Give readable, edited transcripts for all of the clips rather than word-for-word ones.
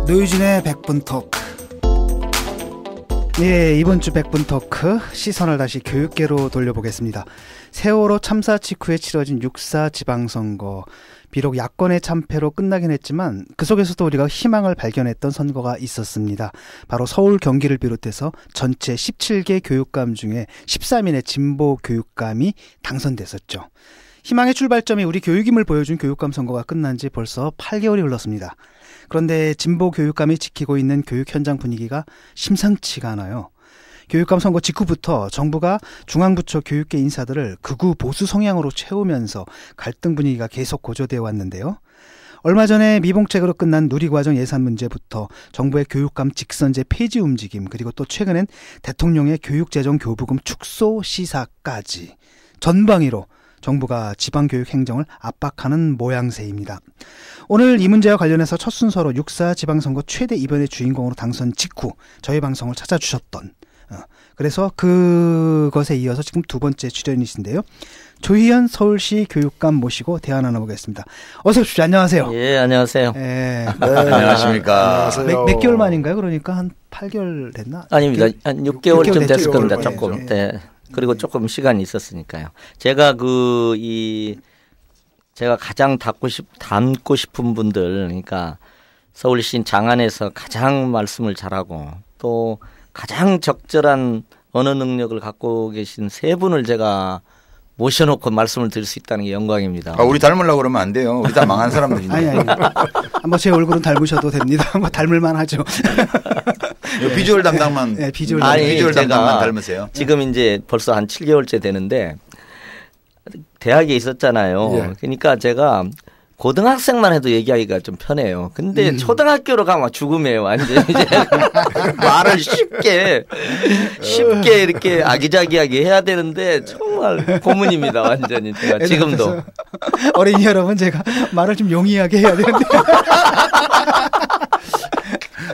노유진의 100분 토크. 예, 이번 주 100분 토크 시선을 다시 교육계로 돌려보겠습니다. 세월호 참사 직후에 치러진 6.4 지방선거. 비록 야권의 참패로 끝나긴 했지만 그 속에서도 우리가 희망을 발견했던 선거가 있었습니다. 바로 서울, 경기를 비롯해서 전체 17개 교육감 중에 13인의 진보 교육감이 당선됐었죠. 희망의 출발점이 우리 교육임을 보여준 교육감 선거가 끝난 지 벌써 8개월이 흘렀습니다. 그런데 진보 교육감이 지키고 있는 교육 현장 분위기가 심상치가 않아요. 교육감 선거 직후부터 정부가 중앙부처 교육계 인사들을 극우 보수 성향으로 채우면서 갈등 분위기가 계속 고조되어 왔는데요. 얼마 전에 미봉책으로 끝난 누리과정 예산 문제부터 정부의 교육감 직선제 폐지 움직임, 그리고 또 최근엔 대통령의 교육재정 교부금 축소 시사까지 전방위로 정부가 지방교육 행정을 압박하는 모양새입니다. 오늘 이 문제와 관련해서 첫 순서로 6.4 지방선거 최대 이변의 주인공으로 당선 직후 저희 방송을 찾아주셨던, 그래서 그것에 이어서 지금 두 번째 출연이신데요. 조희연 서울시 교육감 모시고 대화 나눠보겠습니다. 어서 오십시오. 안녕하세요. 예, 안녕하세요. 예. 네, 안녕하십니까. 몇 개월 만인가요? 그러니까 한 8개월 됐나? 아닙니다. 한 6개월쯤 됐을 겁니다. 6개월 조금. 됐죠. 네. 그리고 조금 시간이 있었으니까요. 제가 제가 가장 닮고 싶은 분들, 그러니까 서울시 장안에서 가장 말씀을 잘하고 또 가장 적절한 언어 능력을 갖고 계신 세 분을 제가 모셔놓고 말씀을 드릴 수 있다는 게 영광입니다. 아, 우리 닮으려고 그러면 안 돼요. 우리 다 망한 사람들인데. 아니. 뭐 제 얼굴은 닮으셔도 됩니다. 뭐 닮을만 하죠. 비주얼 담당만. 네, 비주얼 담당만 닮으세요. 지금 이제 벌써 한 7개월째 되는데 대학에 있었잖아요. 예. 그러니까 제가 고등학생만 해도 얘기하기가 좀 편해요. 근데 초등학교로 가면 죽음이에요. 완전 이제 말을 쉽게 이렇게 아기자기하게 해야 되는데 정말 고문입니다. 완전히 제가 지금도. 어린이 여러분, 제가 말을 좀 용이하게 해야 되는데.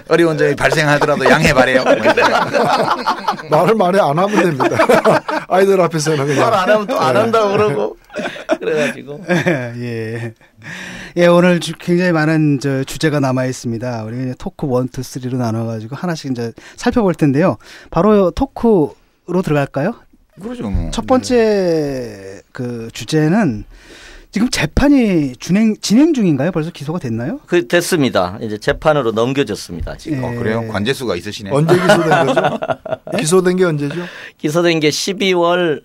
어려운 점이 발생하더라도 양해 바래요. 말을 많이 안 하면 됩니다. 아이들 앞에서는 그냥. 말 안 하면 또 안 한다고 그러고. 그래가지고. 예, 오늘 굉장히 많은 주제가 남아 있습니다. 우리 토크 1, 2, 3로 나눠가지고 하나씩 이제 살펴볼 텐데요. 바로 토크로 들어갈까요? 그러죠, 뭐. 첫 번째 그 주제는 지금 재판이 진행 중인가요? 벌써 기소가 됐나요? 됐습니다. 이제 재판으로 넘겨졌습니다. 지금. 예. 그래요? 관제수가 있으시네. 언제 기소된 거죠? 기소된 게 언제죠? 기소된 게 12월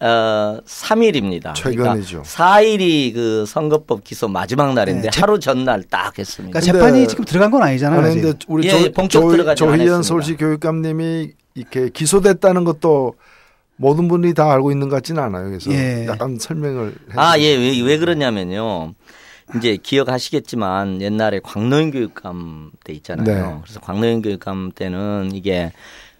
3일입니다. 최근이죠. 그러니까 4일이 그 선거법 기소 마지막 날인데 하루 전날 딱 했습니다. 그러니까 재판이 지금 들어간 건 아니잖아요. 그런데 우리 본격 들어가지 조희연 않았습니다. 서울시 교육감님이 이렇게 기소됐다는 것도 모든 분이 다 알고 있는 것 같지는 않아요. 그래서 약간 설명을 해주세요. 왜 그러냐면요. 이제 기억하시겠지만 옛날에 광노인 교육감 때 있잖아요. 네. 그래서 광노인 교육감 때는 이게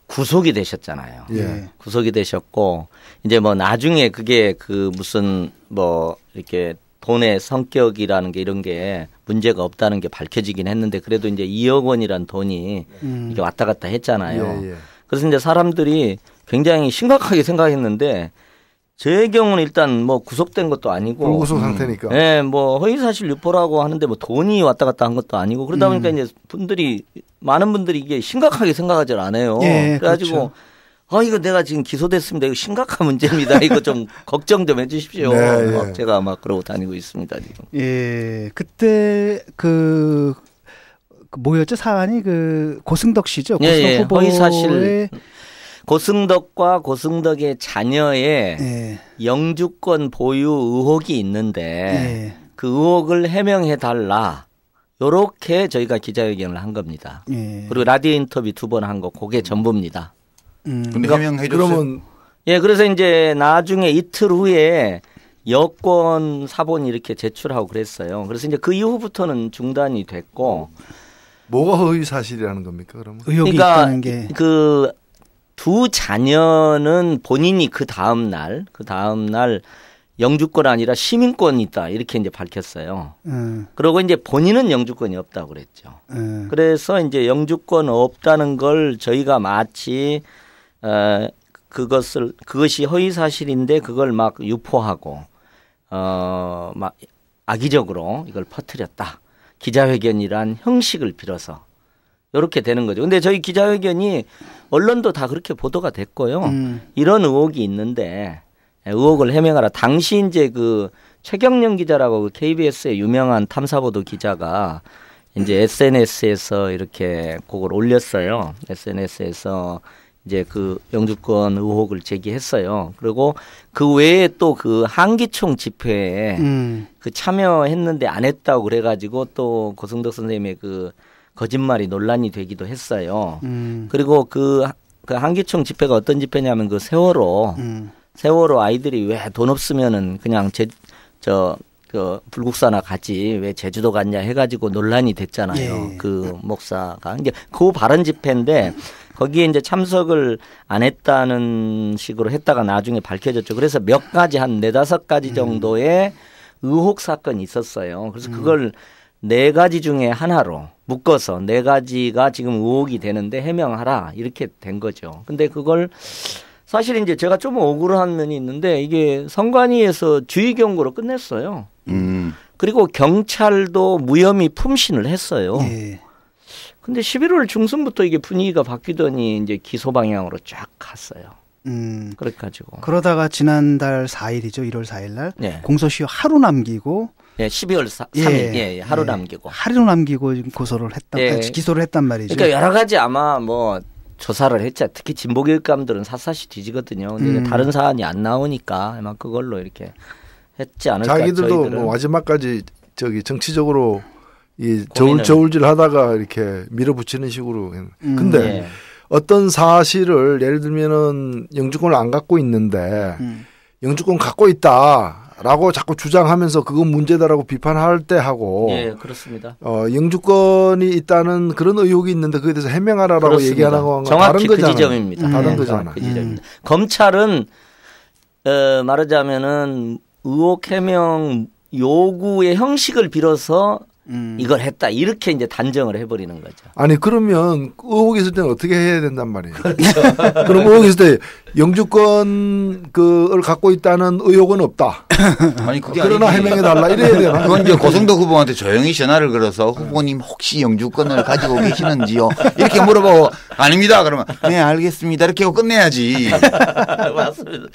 구속이 되셨잖아요. 예. 구속이 되셨고 이제 뭐 나중에 그게 그 무슨 뭐 이렇게 돈의 성격이라는 게 이런 게 문제가 없다는 게 밝혀지긴 했는데 그래도 이제 2억 원이란 돈이 이게 왔다 갔다 했잖아요. 예. 그래서 이제 사람들이 굉장히 심각하게 생각했는데 제 경우는 일단 뭐 구속된 것도 아니고 불구속 상태니까. 네, 뭐 허위사실 유포라고 하는데 뭐 돈이 왔다 갔다 한 것도 아니고 그러다 보니까 이제 많은 분들이 이게 심각하게 생각하지 않아요. 예, 그래가지고 그렇죠. 이거 내가 지금 기소됐습니다. 이거 심각한 문제입니다. 이거 좀 걱정 좀 해주십시오. 네, 제가 막 그러고 다니고 있습니다 지금. 예, 그때 그 뭐였죠 사안이 그 고승덕 씨죠. 고승덕 후보의 허위사실. 고승덕과 고승덕의 자녀의 영주권 보유 의혹이 있는데 그 의혹을 해명해 달라. 요렇게 저희가 기자회견을 한 겁니다. 그리고 라디오 인터뷰 2번 한 거 그게 전부입니다. 근데 해명해 줬어요. 그러면 그래서 이제 나중에 이틀 후에 여권 사본이 이렇게 제출하고 그랬어요. 그래서 이제 그 이후부터는 중단이 됐고 뭐가 허위 사실이라는 겁니까? 그러면 의혹이 그러니까 있다는 게 그 두 자녀는 본인이 그 다음 날 영주권 아니라 시민권이 있다 이렇게 이제 밝혔어요. 그리고 이제 본인은 영주권이 없다고 그랬죠. 그래서 이제 영주권 없다는 걸 저희가 마치 그것이 허위 사실인데 그걸 막 유포하고 막 악의적으로 이걸 퍼뜨렸다. 기자회견이란 형식을 빌어서 이렇게 되는 거죠. 근데 저희 기자회견이 언론도 다 그렇게 보도가 됐고요. 이런 의혹이 있는데 의혹을 해명하라. 당시 이제 그 최경영 기자라고 그 KBS의 유명한 탐사보도 기자가 이제 SNS에서 이렇게 그걸 올렸어요. SNS에서 이제 그 영주권 의혹을 제기했어요. 그리고 그 외에 또 그 한기총 집회에 그 참여했는데 안 했다고 그래가지고 또 고승덕 선생님의 그 거짓말이 논란이 되기도 했어요. 그리고 그 한기총 집회가 어떤 집회냐면 그 세월호 아이들이 왜 돈 없으면은 그냥 그 불국사나 가지 왜 제주도 갔냐 해가지고 논란이 됐잖아요. 예. 그 목사가 이제 그 발언 집회인데 거기에 이제 참석을 안 했다는 식으로 했다가 나중에 밝혀졌죠. 그래서 몇 가지 한 4-5가지 정도의 의혹 사건이 있었어요. 그래서 그걸 4가지 중에 하나로 묶어서 4가지가 지금 의혹이 되는데 해명하라 이렇게 된 거죠. 근데 그걸 사실 이제 제가 좀 억울한 면이 있는데 이게 선관위에서 주의 경고로 끝냈어요. 그리고 경찰도 무혐의 품신을 했어요. 예. 근데 11월 중순부터 이게 분위기가 바뀌더니 이제 기소 방향으로 쫙 갔어요. 그래가지고. 그러다가 지난달 4일이죠. 1월 4일 날 네. 공소시효 하루 남기고. 네, 12월 3일 하루 남기고. 하루 남기고 고소를 했단, 기소를 했단 말이죠. 그러니까 여러 가지 아마 뭐 조사를 했죠. 특히 진보교육감들은 샅샅이 뒤지거든요. 근데 다른 사안이 안 나오니까 아마 그걸로 이렇게 했지 않을까. 자기들도 저희들은. 뭐 마지막까지 정치적으로 이 저울질 하다가 이렇게 밀어붙이는 식으로. 근데 어떤 사실을 예를 들면은 영주권을 안 갖고 있는데 영주권 갖고 있다라고 자꾸 주장하면서 그건 문제다라고 비판할 때 하고. 예, 그렇습니다. 영주권이 있다는 그런 의혹이 있는데 그에 대해서 해명하라라고 그렇습니다. 얘기하는 건 정확히 다른 그 지점입니다. 다른 거잖아요. 그 지점입니다. 검찰은 말하자면은 의혹 해명 요구의 형식을 빌어서 이걸 했다 이렇게 이제 단정을 해버리는 거죠. 아니 그러면 의혹이 있을 때는 어떻게 해야 된단 말이에요. 그렇죠. 그럼 의혹이 있을 때 영주권 그걸 갖고 있다는 의혹은 없다. 아니 그게 그러나 해명해 달라 이래야 되나? 그건 이제 고성덕 후보한테 조용히 전화를 걸어서 후보님 혹시 영주권을 가지고 계시는지요? 이렇게 물어보고 아닙니다. 그러면 네 알겠습니다. 이렇게 하고 끝내야지. 맞습니다.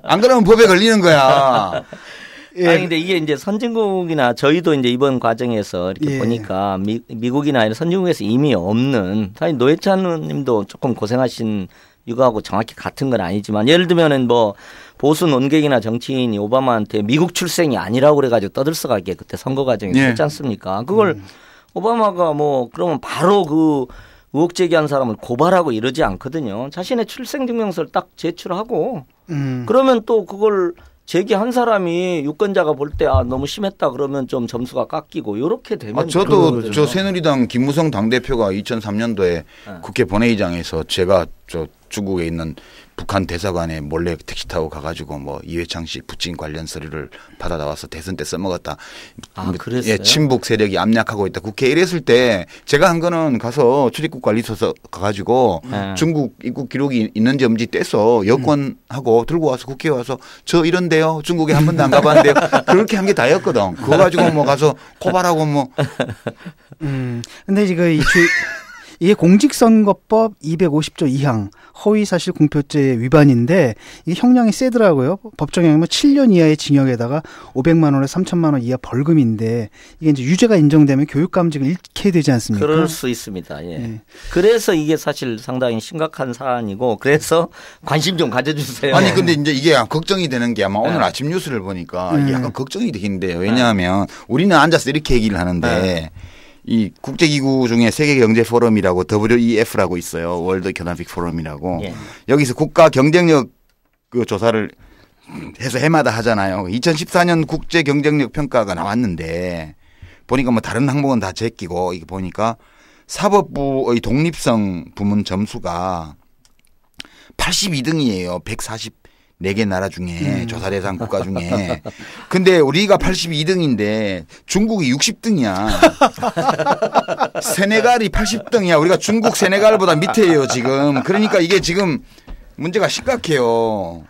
안 그러면 법에 걸리는 거야. 예. 아니 근데 이게 이제 선진국이나 저희도 이제 이번 과정에서 이렇게 보니까 미국이나 이런 선진국에서 이미 없는 사실 노회찬 의원님도 조금 고생하신 이거하고 정확히 같은 건 아니지만 예를 들면은 뭐 보수 논객이나 정치인이 오바마한테 미국 출생이 아니라고 그래가지고 떠들썩하게 그때 선거 과정에서 했지 않습니까? 그걸 오바마가 뭐 그러면 바로 그 의혹 제기한 사람을 고발하고 이러지 않거든요. 자신의 출생 증명서를 딱 제출하고 그러면 또 그걸 제기한 사람이 유권자가 볼 때 너무 심했다 그러면 좀 점수가 깎이고 이렇게 되면 저도 저 새누리당 김무성 당대표가 2003년도에 국회 본회의장에서 제가 저 중국에 있는 북한 대사관에 몰래 택시 타고 가가지고 뭐 이회창 씨 부친 관련 서류를 받아 나와서 대선 때 써먹었다. 그랬어요? 예, 친북 세력이 압력하고 있다. 국회에 이랬을 때 제가 한 거는 가서 출입국 관리소서 가가지고 중국 입국 기록이 있는지 없는지 떼서 여권하고 들고 와서 국회에 와서 저 이런데요. 중국에 한 번도 안 가봤는데요. 그렇게 한 게 다였거든. 그거 가지고 뭐 가서 고발하고 뭐. 근데 지금 이게 공직선거법 250조 2항 허위사실 공표죄 위반인데 이게 형량이 세더라고요. 법정형이면 7년 이하의 징역에다가 500만 원에서 3천만 원 이하 벌금인데 이게 이제 유죄가 인정되면 교육감직을 잃게 되지 않습니까? 그럴 수 있습니다. 예. 그래서 이게 사실 상당히 심각한 사안이고 그래서 관심 좀 가져주세요. 아니 근데 이제 이게 걱정이 되는 게 아마 오늘 아침 뉴스를 보니까 이게 약간 걱정이 되긴데요. 왜냐하면 우리는 앉아서 이렇게 얘기를 하는데 이 국제기구 중에 세계경제포럼이라고 WEF라고 있어요. 월드 이코노믹 포럼이라고. 여기서 국가 경쟁력 그 조사를 해서 해마다 하잖아요. 2014년 국제 경쟁력 평가가 나왔는데 보니까 뭐 다른 항목은 다 제끼고 이게 보니까 사법부의 독립성 부문 점수가 82등이에요. 144개 나라 중에 조사 대상 국가 중에. 근데 우리가 82등인데 중국이 60등이야. 세네갈이 80등이야. 우리가 중국 세네갈보다 밑에예요 지금. 그러니까 이게 지금 문제가 심각해요.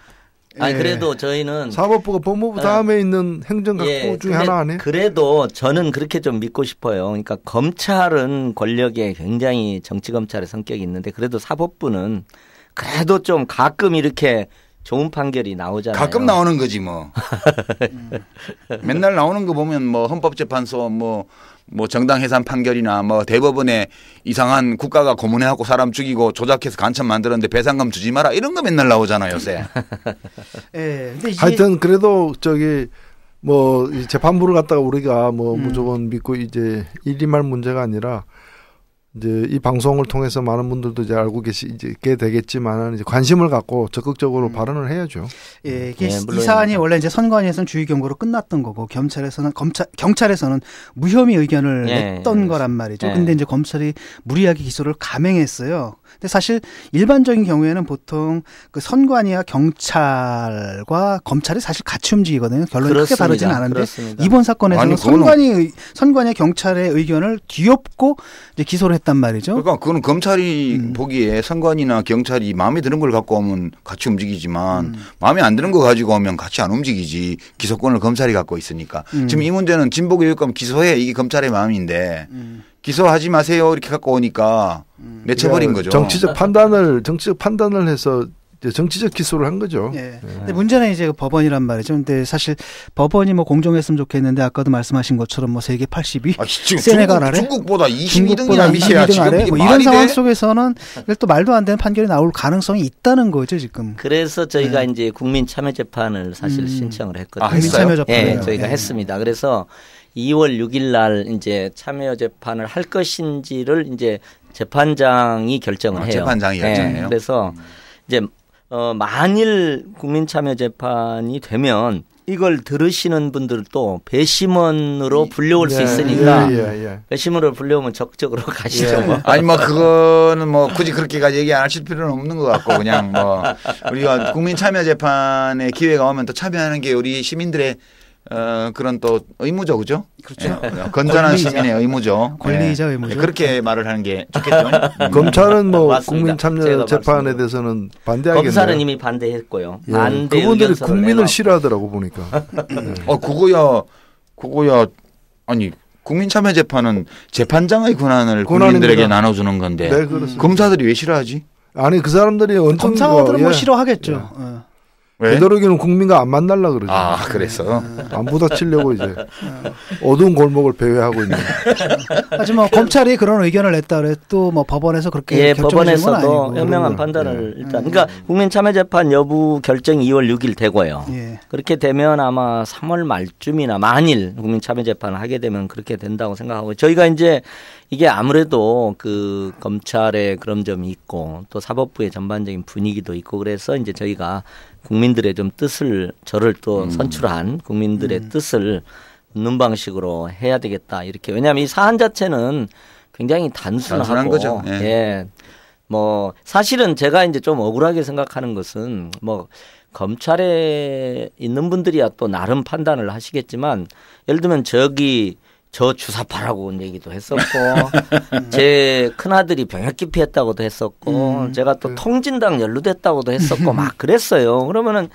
아니 그래도 저희는 사법부가 법무부 다음에 있는 행정각부 중에 하나 아니에요? 그래도 저는 그렇게 좀 믿고 싶어요. 그러니까 검찰은 권력에 굉장히 정치 검찰의 성격이 있는데 그래도 사법부는 그래도 좀 가끔 이렇게 좋은 판결이 나오잖아요. 가끔 나오는 거지 뭐. 맨날 나오는 거 보면 뭐 헌법재판소 뭐 정당 해산 판결이나 뭐 대법원에 이상한 국가가 고문해갖고 사람 죽이고 조작해서 간첩 만들었는데 배상금 주지 마라 이런 거 맨날 나오잖아요, 요새. 예. 근데 하여튼 그래도 저기 뭐 재판부를 갖다가 우리가 뭐 무조건 믿고 이제 일임할 문제가 아니라 이제 이 방송을 통해서 많은 분들도 이제 알고 계시게 되겠지만 이제 관심을 갖고 적극적으로 발언을 해야죠. 예, 이게 이 사안이 원래 이제 선관위에서는 주의 경고로 끝났던 거고 경찰에서는 무혐의 의견을 냈던 거란 말이죠. 근데 이제 검찰이 무리하게 기소를 감행했어요. 근데 사실 일반적인 경우에는 보통 그 선관위와 경찰과 검찰이 사실 같이 움직이거든요. 결론이 크게 다르지는 않은데 그렇습니다. 이번 사건에서는 선관위 경찰의 의견을 뒤엎고 이제 기소를 했단 말이죠. 그러니까 그건 검찰이 보기에 선관위나 경찰이 마음에 드는 걸 갖고 오면 같이 움직이지만 마음에 안 드는 거 가지고 오면 같이 안 움직이지. 기소권을 검찰이 갖고 있으니까. 지금 이 문제는 진보교육감 기소해 이게 검찰의 마음인데 기소하지 마세요 이렇게 갖고 오니까 맺혀버린 거죠. 정치적 판단을 해서 정치적 기소를 한 거죠. 예. 근데 문제는 이제 법원이란 말이죠. 근데 사실 법원이 뭐 공정했으면 좋겠는데 아까도 말씀하신 것처럼 뭐 세계 82, 세네갈 아래, 중국보다 22등이나 밑이야. 22등 아래. 뭐 이런 상황 속에서는 또 말도 안 되는 판결이 나올 가능성이 있다는 거죠 지금. 그래서 저희가 이제 국민참여재판을 사실 신청을 했거든요. 국민참여재판. 예, 저희가 했습니다. 그래서 2월 6일 날 이제 참여재판을 할 것인지를 이제 재판장이 결정을 해요. 재판장이 결정해요. 그래서 이제 만일 국민참여재판이 되면 이걸 들으시는 분들도 배심원으로 불려올 수 있으니까 배심원으로 불려오면 적극적으로 가시죠. 뭐. 아니 뭐 그거는 뭐 굳이 그렇게까지 얘기 안 하실 필요는 없는 것 같고 그냥 뭐 우리가 국민참여재판에 기회가 오면 또 참여하는 게 우리 시민들의 그런 또 의무죠, 그죠? 그렇죠. 건전한 시민의 의무죠. 권리이자 의무죠. 그렇게 말을 하는 게 좋겠죠. 검찰은 뭐 국민참여재판에 대해서는 반대하겠네요. 검찰은 이미 반대했고요. 반대 그분들이 국민을 싫어하더라고 보니까. 그거야 아니 국민참여재판은 재판장의 권한을 국민들에게 나눠주는 건데 검사들이 왜 싫어하지? 아니 그 사람들이 검사들은 뭐 싫어하겠죠. 되도록이면 국민과 안 만날라 그러죠. 아, 그래서 안 부닥치려고 이제 어두운 골목을 배회하고 있는. 하지만 검찰이 그런 의견을 냈다 그래도 뭐 법원에서 그렇게 결정하는 건 아니고. 법원에서도 현명한 판단을 일단. 그러니까 국민참여재판 여부 결정이 2월 6일 되고요. 그렇게 되면 아마 3월 말쯤이나 만일 국민참여재판을 하게 되면 그렇게 된다고 생각하고 저희가 이제 이게 아무래도 그 검찰의 그런 점이 있고 또 사법부의 전반적인 분위기도 있고 그래서 이제 저희가 국민들의 좀 뜻을 저를 또 선출한 국민들의 뜻을 묻는 방식으로 해야 되겠다 이렇게 왜냐하면 이 사안 자체는 굉장히 단순한 거죠. 예. 뭐 사실은 제가 이제 좀 억울하게 생각하는 것은 뭐 검찰에 있는 분들이야 또 나름 판단을 하시겠지만 예를 들면 저 주사파라고 얘기도 했었고 제 큰아들이 병역 기피했다고도 했었고 제가 또 통진당 연루됐다고도 했었고 막 그랬어요. 그러면은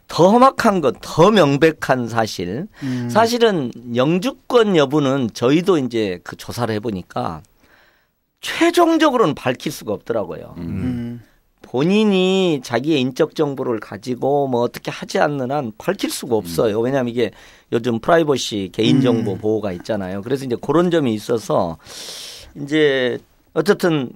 더 험악한 것, 더 명백한 사실. 사실은 영주권 여부는 저희도 이제 그 조사를 해보니까 최종적으로는 밝힐 수가 없더라고요. 본인이 자기의 인적 정보를 가지고 뭐 어떻게 하지 않는 한 밝힐 수가 없어요. 왜냐하면 이게 요즘 프라이버시 개인정보 보호가 있잖아요. 그래서 이제 그런 점이 있어서 이제 어쨌든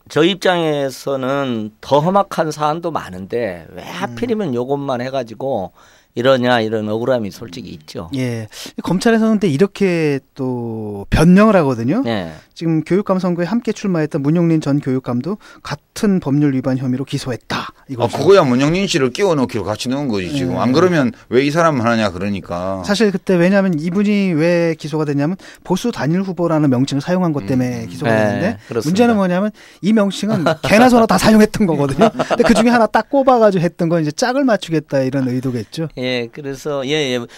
저희 입장에서는 더 험악한 사안도 많은데 왜 하필이면 요것만 해가지고 이러냐 이런 억울함이 솔직히 있죠. 예. 검찰에서는 근데 이렇게 또 변명을 하거든요. 네. 지금 교육감 선거에 함께 출마했던 문용린 전 교육감도 같은 법률 위반 혐의로 기소했다. 그거야 문용린 씨를 끼워 넣기로 같이 넣은 거지 지금. 안 그러면 왜 이 사람을 하냐 그러니까. 사실 그때 왜냐하면 이분이 왜 기소가 됐냐면 보수 단일 후보라는 명칭을 사용한 것 때문에 기소가 됐는데 문제는 뭐냐면 이 명칭은 개나 소나 다 사용했던 거거든요. 근데 그 중에 하나 딱 꼽아가지고 했던 건 이제 짝을 맞추겠다 이런 의도겠죠. 예, 그래서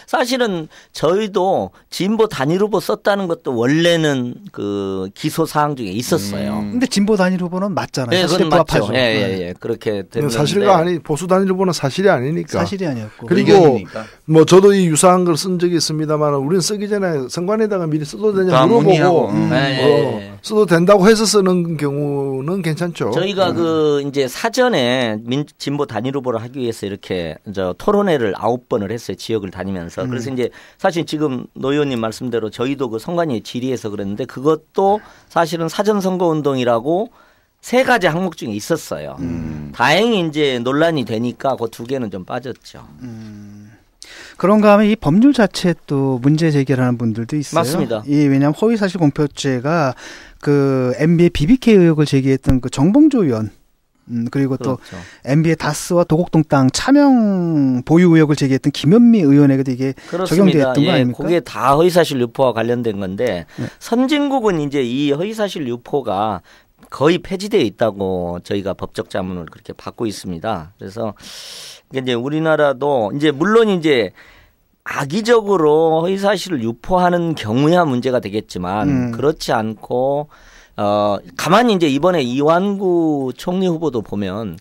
사실은 저희도 진보 단일 후보 썼다는 것도 또 원래는 그 기소 사항 중에 있었어요. 근데 진보 단일 후보는 맞잖아요. 네, 그건 맞죠. 예. 그렇게 됐는데 사실과 아니 보수 단일 후보는 사실이 아니니까. 사실이 아니었고. 그리고 뭐 저도 이 유사한 걸 쓴 적이 있습니다만 우리는 쓰기 전에 선관위에다가 미리 써도 되냐 물어보고 써도 된다고 해서 쓰는 경우는 괜찮죠. 저희가 그 이제 사전에 진보 단일 후보를 하기 위해서 이렇게 토론회를 9번을 했어요. 지역을 다니면서. 그래서 이제 사실 지금 노 의원님 말씀대로 저희도 그 선관위 질의해서 그랬는데 그것도 사실은 사전선거운동이라고 3가지 항목 중에 있었어요. 다행히 이제 논란이 되니까 그 2개는 좀 빠졌죠. 그런가 하면 이 법률 자체에 또 문제 제기하는 분들도 있어요. 맞습니다. 왜냐하면 허위사실 공표죄가 그 MB의 BBK 의혹을 제기했던 그 정봉조 의원 그리고 또 그렇죠. MB의 다스와 도곡동 땅 차명 보유 의혹을 제기했던 김현미 의원에게도 이게 적용되었던 거 아닙니까? 그게 다 허위사실 유포와 관련된 건데 선진국은 이제 이 허위사실 유포가 거의 폐지되어 있다고 저희가 법적 자문을 그렇게 받고 있습니다. 그래서 이제 우리나라도 이제 물론 이제 악의적으로 허위사실을 유포하는 경우야 문제가 되겠지만 그렇지 않고 가만히 이제 이번에 이완구 총리 후보도 보면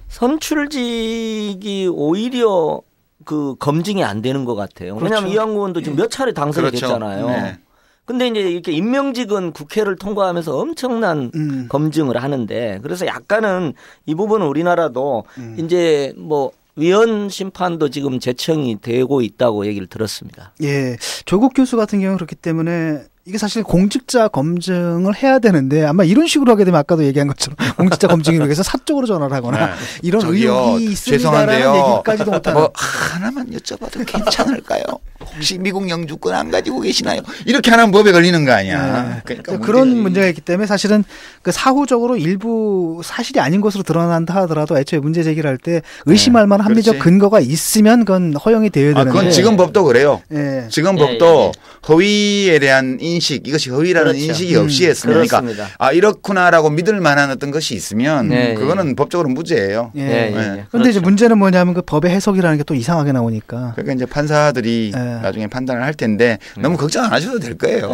선출직이 오히려 그 검증이 안 되는 것 같아요. 그렇죠. 왜냐하면 이완구 의원도 지금 몇 차례 당선이 그렇죠. 됐잖아요. 네. 근데 이제 이렇게 임명직은 국회를 통과하면서 엄청난 검증을 하는데 그래서 약간은 이 부분은 우리나라도 이제 뭐 위헌 심판도 지금 제청이 되고 있다고 얘기를 들었습니다. 예. 조국 교수 같은 경우는 그렇기 때문에 이게 사실 공직자 검증을 해야 되는데 아마 이런 식으로 하게 되면 아까도 얘기한 것처럼 공직자 검증을 위해서 사적으로 전화를 하거나 이런 의혹이 있습니다라는 얘기까지도 못하는. 뭐 하나만 여쭤봐도 괜찮을까요? 혹시 미국 영주권 안 가지고 계시나요? 이렇게 하는 법에 걸리는 거 아니야. 그러니까 그런 문제가 있기 때문에 사실은 그 사후적으로 일부 사실이 아닌 것으로 드러난다 하더라도 애초에 문제 제기를 할 때 의심할 만한 합리적 근거가 있으면 그건 허용이 되어야 되는데. 그건 지금 법도 그래요. 지금 법도 허위에 대한 인식, 이것이 허위라는 그렇죠. 인식이 없이 했으면 그러니까 이렇구나라고 믿을 만한 어떤 것이 있으면 그거는 법적으로 무죄예요. 그런데 그렇죠. 이제 문제는 뭐냐면 그 법의 해석이라는 게 또 이상하게 나오니까. 그러니까 이제 판사들이 나중에 판단을 할 텐데 너무 걱정 안 하셔도 될 거예요.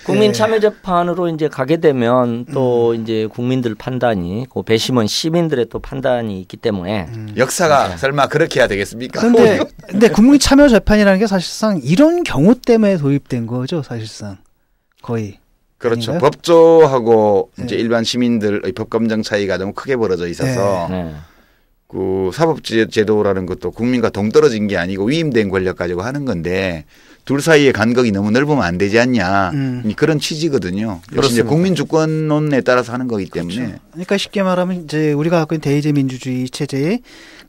국민 참여 재판으로 이제 가게 되면 또 이제 국민들 판단이 그 배심원 시민들의 또 판단이 있기 때문에 역사가 설마 그렇게 해야 되겠습니까? 근데 국민 참여 재판이라는 게 사실상 이런 경우 때문에 도입된 거죠, 사실상 거의. 그렇죠. 아닌가요? 법조하고 이제 일반 시민들의 법 검증 차이가 너무 크게 벌어져 있어서 그 사법제도라는 것도 국민과 동떨어진 게 아니고 위임된 권력 가지고 하는 건데 둘 사이의 간극이 너무 넓으면 안 되지 않냐 그런 취지거든요. 역시 이제 국민 주권론에 따라서 하는 거기 때문에. 그렇죠. 그러니까 쉽게 말하면 이제 우리가 갖고 있는 대의제 민주주의 체제의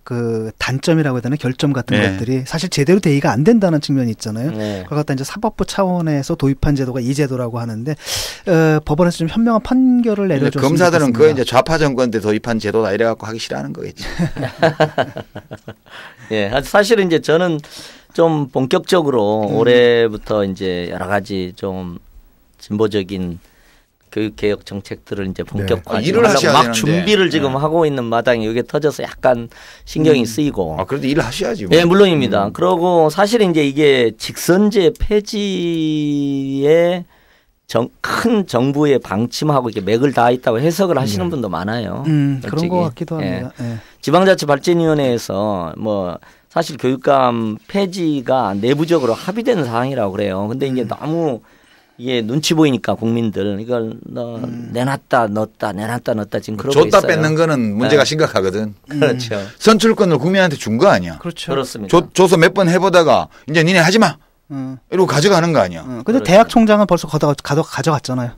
그 단점이라고 해야 되나 결점 같은 것들이 사실 제대로 대의가 안 된다는 측면이 있잖아요. 그걸 갖다 이제 사법부 차원에서 도입한 제도가 이 제도라고 하는데 법원에서 좀 현명한 판결을 내려줬으면 검사들은 좋겠습니다. 그거 이제 좌파 정권 때 도입한 제도다 이래갖고 하기 싫어하는 거겠죠. 사실은 이제 저는 좀 본격적으로 올해부터 이제 여러 가지 좀 진보적인 교육개혁 정책들을 이제 본격화하려고 막 준비를 지금 하고 있는 마당에 이게 터져서 약간 신경이 쓰이고. 그래도 일을 하셔야지. 네, 물론입니다. 그러고 사실 이제 이게 직선제 폐지에 큰 정부의 방침하고 이렇게 맥을 닿아 있다고 해석을 하시는 분도 많아요. 그런 것 같기도 합니다. 지방자치발전위원회에서 뭐 사실 교육감 폐지가 내부적으로 합의된 사항이라고 그래요. 근데 이게 너무 이게 눈치 보이니까 국민들 이걸 내놨다 넣었다 내놨다 넣었다 지금 그러고 있어요. 줬다 뺏는 거는 문제가 심각하거든. 그렇죠. 선출권을 국민한테 준 거 아니야. 그렇죠. 그렇습니다. 줘서 몇 번 해보다가 이제 니네 하지 마. 이러고 가져가는 거 아니야. 근데 그렇죠. 대학 총장은 벌써 가져갔잖아요.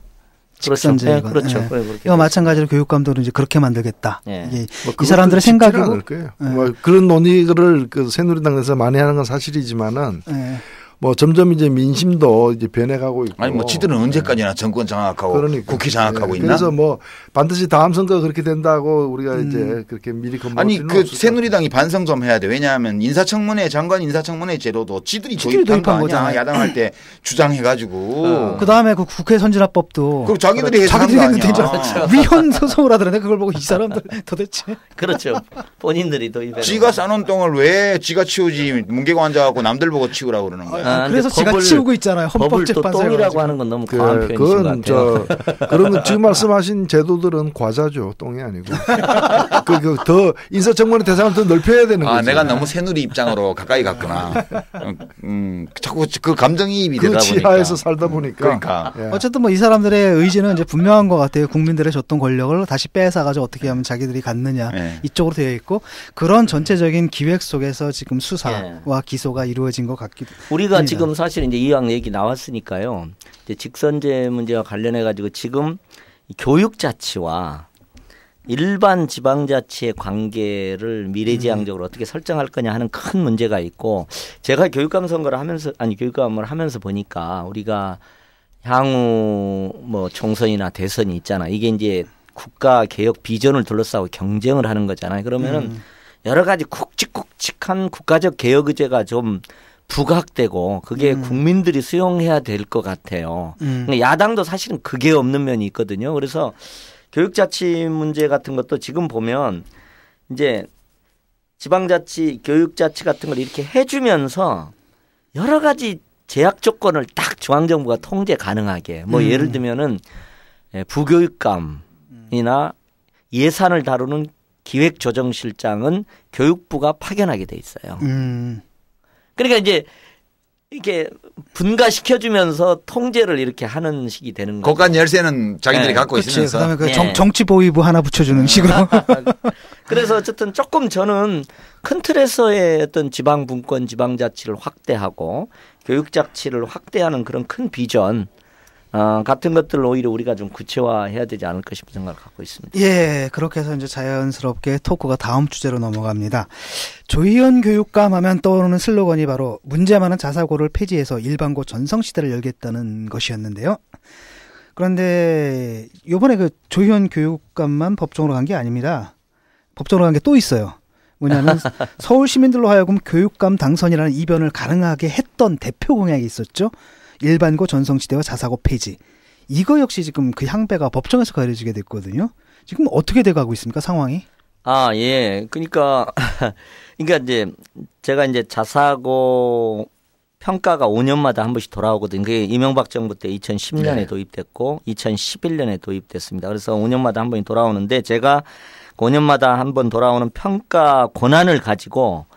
직선제. 그렇죠. 이거 마찬가지로 교육감도 이제 그렇게 만들겠다. 이게 뭐 이 사람들의 생각이고. 뭐 그런 논의를 그 새누리당 내에서 많이 하는 건 사실이지만은. 뭐 점점 이제 민심도 이제 변해가고 있고. 아니 뭐 지들은 언제까지나 정권 장악하고 그러니까. 국회 장악하고 있나? 그래서 뭐 반드시 다음 선거 그렇게 된다고 우리가 이제 그렇게 미리 검토할 아니 필요는 그 없을 새누리당이 반성 좀 해야 돼. 왜냐하면 인사청문회 장관 인사청문회 제도도 지들이 도입한 거 아니야. 거잖아요. 야당할 때 주장해가지고. 그 다음에 그 국회 선진화법도. 그럼 자기들이 해서 한 거 아니야. 위헌 소송을 하더라는데 그걸 보고 이 사람들 도대체. 그렇죠. 본인들이 도입해. 지가 싸놓은 똥을 왜 지가 치우지 뭉개고 앉아갖고 남들 보고 치우라고 그러는 거야. 그래서 제가 치우고 있잖아요. 헌법재판소에. 법을 또 똥이라고 하는 건 너무 과한 표현인 것 같아요. 그런 건 지금 말씀하신 제도들은 과자죠. 똥이 아니고. 더 인사청문회 대상을 더 넓혀야 되는 거죠. 내가 너무 새누리 입장으로 가까이 갔구나. 자꾸 그 감정이입이 되다 보니까. 그 치하에서 살다 보니까. 그러니까. 예. 어쨌든 뭐 이 사람들의 의지는 이제 분명한 것 같아요. 국민들의 줬던 권력을 다시 뺏어가지고 어떻게 하면 자기들이 갖느냐. 네. 이쪽으로 되어 있고 그런 전체적인 기획 속에서 지금 수사와 기소가 이루어진 것 같기도 우리가 합니다. 지금 사실 이제 이왕 얘기 나왔으니까요. 이제 직선제 문제와 관련해 가지고 지금 교육자치와 일반 지방자치의 관계를 미래지향적으로 어떻게 설정할 거냐 하는 큰 문제가 있고 제가 교육감 선거를 하면서 교육감을 하면서 보니까 우리가 향후 뭐 총선이나 대선이 있잖아. 이게 이제 국가 개혁 비전을 둘러싸고 경쟁을 하는 거잖아요. 그러면은 여러 가지 굵직굵직한 국가적 개혁 의제가 좀 부각되고 그게 국민들이 수용해야 될 것 같아요. 야당도 사실은 그게 없는 면이 있거든요. 그래서 교육자치 문제 같은 것도 지금 보면 이제 지방자치, 교육자치 같은 걸 이렇게 해주면서 여러 가지 제약 조건을 딱 중앙정부가 통제 가능하게 뭐 예를 들면은 부교육감이나 예산을 다루는 기획조정실장은 교육부가 파견하게 돼 있어요. 그러니까 이제 이렇게 분가시켜주면서 통제를 이렇게 하는 식이 되는 거죠. 고간 열쇠는 자기들이 갖고 있으면서. 그다음에 그 정치보위부 하나 붙여주는 식으로. 그래서 어쨌든 조금 저는 큰 틀에서의 어떤 지방분권, 지방자치를 확대하고 교육자치를 확대하는 그런 큰 비전 같은 것들을 오히려 우리가 좀 구체화해야 되지 않을까 싶은 생각을 갖고 있습니다. 예, 그렇게 해서 이제 자연스럽게 토크가 다음 주제로 넘어갑니다. 조희연 교육감 하면 떠오르는 슬로건이 바로 문제 많은 자사고를 폐지해서 일반고 전성시대를 열겠다는 것이었는데요. 그런데 이번에 그 조희연 교육감만 법정으로 간 게 아닙니다. 법정으로 간 게 또 있어요. 뭐냐면 서울 시민들로 하여금 교육감 당선이라는 이변을 가능하게 했던 대표 공약이 있었죠. 일반고 전성시대와 자사고 폐지. 이거 역시 지금 그 향배가 법정에서 가려지게 됐거든요. 지금 어떻게 돼가고 있습니까, 상황이? 예. 그러니까 이제 제가 이제 자사고 평가가 5년마다 한 번씩 돌아오거든요. 그게 이명박 정부 때 2010년에 도입됐고 2011년에 도입됐습니다. 그래서 5년마다 한 번이 돌아오는데 제가 5년마다 한 번 돌아오는 평가 권한을 가지고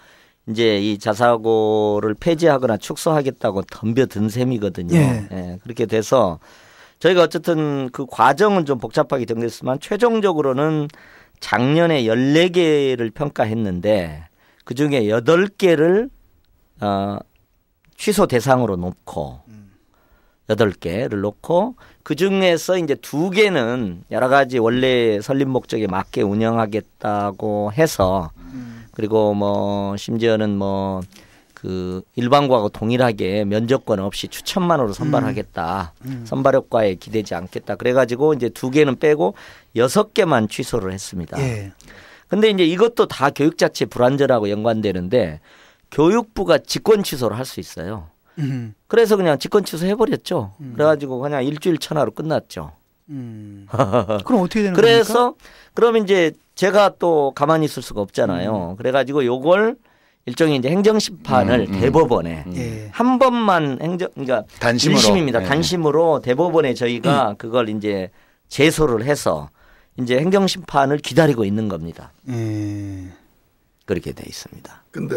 이제 이 자사고를 폐지하거나 축소하겠다고 덤벼든 셈이거든요. 예, 그렇게 돼서 저희가 어쨌든 그 과정은 좀 복잡하게 정됐지만 최종적으로는 작년에 14개를 평가했는데 그중에 8개를 취소 대상으로 놓고 8개를 놓고 그중에서 이제 2개는 여러 가지 원래 설립 목적에 맞게 운영하겠다고 해서 그리고 뭐 심지어는 뭐 그 일반고하고 동일하게 면접권 없이 추천만으로 선발하겠다. 선발 효과에 기대지 않겠다. 그래가지고 이제 2개는 빼고 6개만 취소를 했습니다. 근데 이제 이것도 다 교육자치 불완전하고 연관되는데 교육부가 직권 취소를 할 수 있어요. 그래서 그냥 직권 취소 해버렸죠. 그래가지고 그냥 일주일 천하로 끝났죠. 그럼 어떻게 되는 그래서 겁니까? 그럼 이제 제가 또 가만히 있을 수가 없잖아요. 그래가지고 요걸 일종의 이제 행정심판을 대법원에 한 번만 그러니까 단심으로. 1심입니다. 단심으로 대법원에 저희가 그걸 이제 제소를 해서 이제 행정심판을 기다리고 있는 겁니다. 그렇게 돼 있습니다. 근데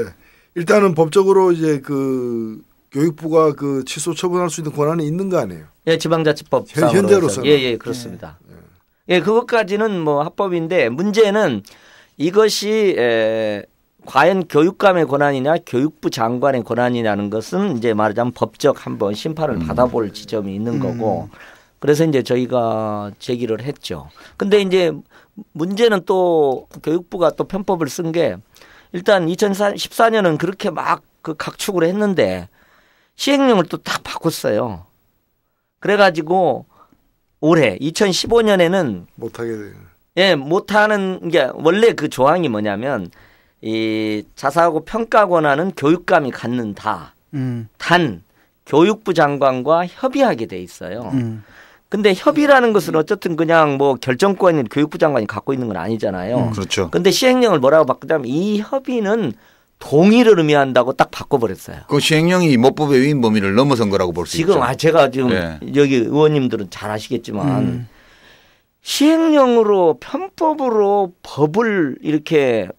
일단은 법적으로 이제 그 교육부가 그 취소 처분할 수 있는 권한이 있는 거 아니에요? 예, 지방자치법상으로 현재로서는. 예, 그렇습니다. 예, 그것까지는 뭐 합법인데 문제는 이것이 과연 교육감의 권한이냐 교육부 장관의 권한이라는 것은 이제 말하자면 법적 한번 심판을 받아볼 지점이 있는 거고 그래서 이제 저희가 제기를 했죠. 근데 이제 문제는 또 교육부가 또 편법을 쓴 게 일단 2014년은 그렇게 막 그 각축을 했는데 시행령을 또 딱 바꿨어요. 그래가지고 올해 2015년에는 못하게 돼요. 예, 못하는 게 원래 그 조항이 뭐냐면 이 자사고 평가 권한은 교육감이 갖는다. 단 교육부 장관과 협의하게 돼 있어요. 근데 협의라는 것은 어쨌든 그냥 뭐 결정권을 교육부 장관이 갖고 있는 건 아니잖아요. 그렇죠. 근데 시행령을 뭐라고 바꾸냐면 이 협의는 동의를 의미한다고 딱 바꿔버렸어요. 그 시행령이 모법의 위임 범위를 넘어선 거라고 볼 수 있죠. 지금 제가 지금 네. 여기 의원님들은 잘 아시겠지만 시행령으로 편법으로 법을 이렇게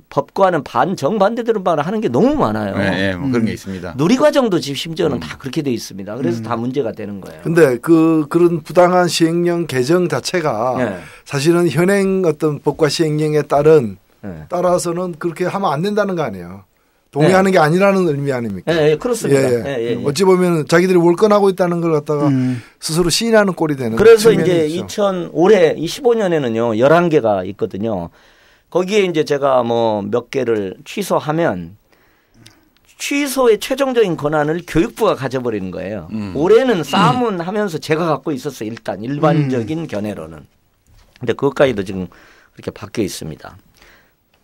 법과는 정반대되는 바를 하는 게 너무 많아요. 네, 뭐 그런 게 있습니다. 누리과정도 지금 심지어는 다 그렇게 돼 있습니다. 그래서 다 문제가 되는 거예요. 근데 그런 부당한 시행령 개정 자체가 네. 사실은 현행 어떤 법과 시행령에 따라서는 그렇게 하면 안 된다는 거 아니에요. 동의하는 게 아니라는 의미 아닙니까? 네, 그렇습니다. 예. 어찌 보면 자기들이 월권하고 있다는 걸 갖다가 스스로 시인하는 꼴이 되는. 그래서 이제 올해 25년에는요 11개가 있거든요. 거기에 이제 제가 뭐 몇 개를 취소하면 취소의 최종적인 권한을 교육부가 가져버리는 거예요. 올해는 싸움은 하면서 제가 갖고 있었어요. 일단 일반적인 견해로는. 근데 그것까지도 지금 그렇게 바뀌어 있습니다.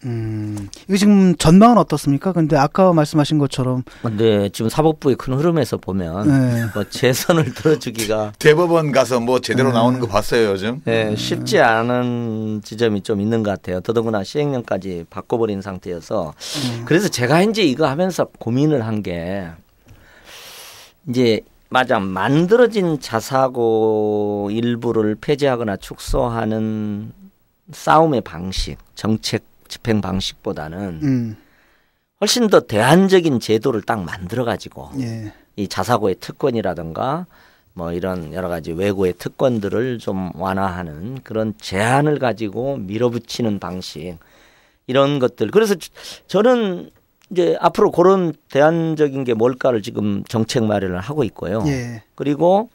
이거 지금 전망은 어떻습니까? 근데 아까 말씀하신 것처럼. 근데 지금 사법부의 큰 흐름에서 보면 네. 뭐 재선을 들어주기가 대법원 가서 뭐 제대로 나오는 거 봤어요 요즘? 네, 쉽지 않은 지점이 좀 있는 것 같아요. 더더구나 시행령까지 바꿔버린 상태여서 그래서 제가 이제 이거 하면서 고민을 한 게 이제 맞아 만들어진 자사고 일부를 폐지하거나 축소하는 싸움의 방식, 정책 집행 방식보다는 훨씬 더 대안적인 제도를 딱 만들어 가지고 예. 이 자사고의 특권이라든가 뭐 이런 여러 가지 외고의 특권들을 좀 완화하는 그런 제안을 가지고 밀어붙이는 방식 이런 것들. 그래서 저는 이제 앞으로 그런 대안적인 게 뭘까를 지금 정책 마련을 하고 있고요. 예. 그리고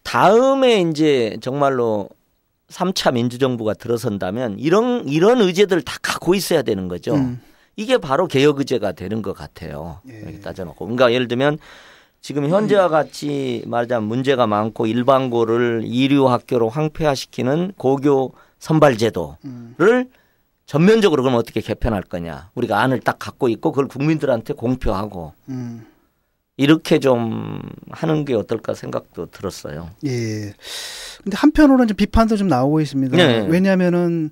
다음에 이제 정말로 3차 민주정부가 들어선다면 이런 의제들 다 갖고 있어야 되는 거죠. 이게 바로 개혁 의제가 되는 것 같아요. 예. 따져놓고. 그러니까 예를 들면 지금 현재와 같이 말하자면 문제가 많고 일반고를 이류 학교로 황폐화시키는 고교 선발 제도를 전면적으로 그럼 어떻게 개편할 거냐. 우리가 안을 딱 갖고 있고 그걸 국민들한테 공표하고 이렇게 좀 하는 게 어떨까 생각도 들었어요. 예. 근데 한편으로는 이제 비판도 좀 나오고 있습니다. 네. 왜냐하면은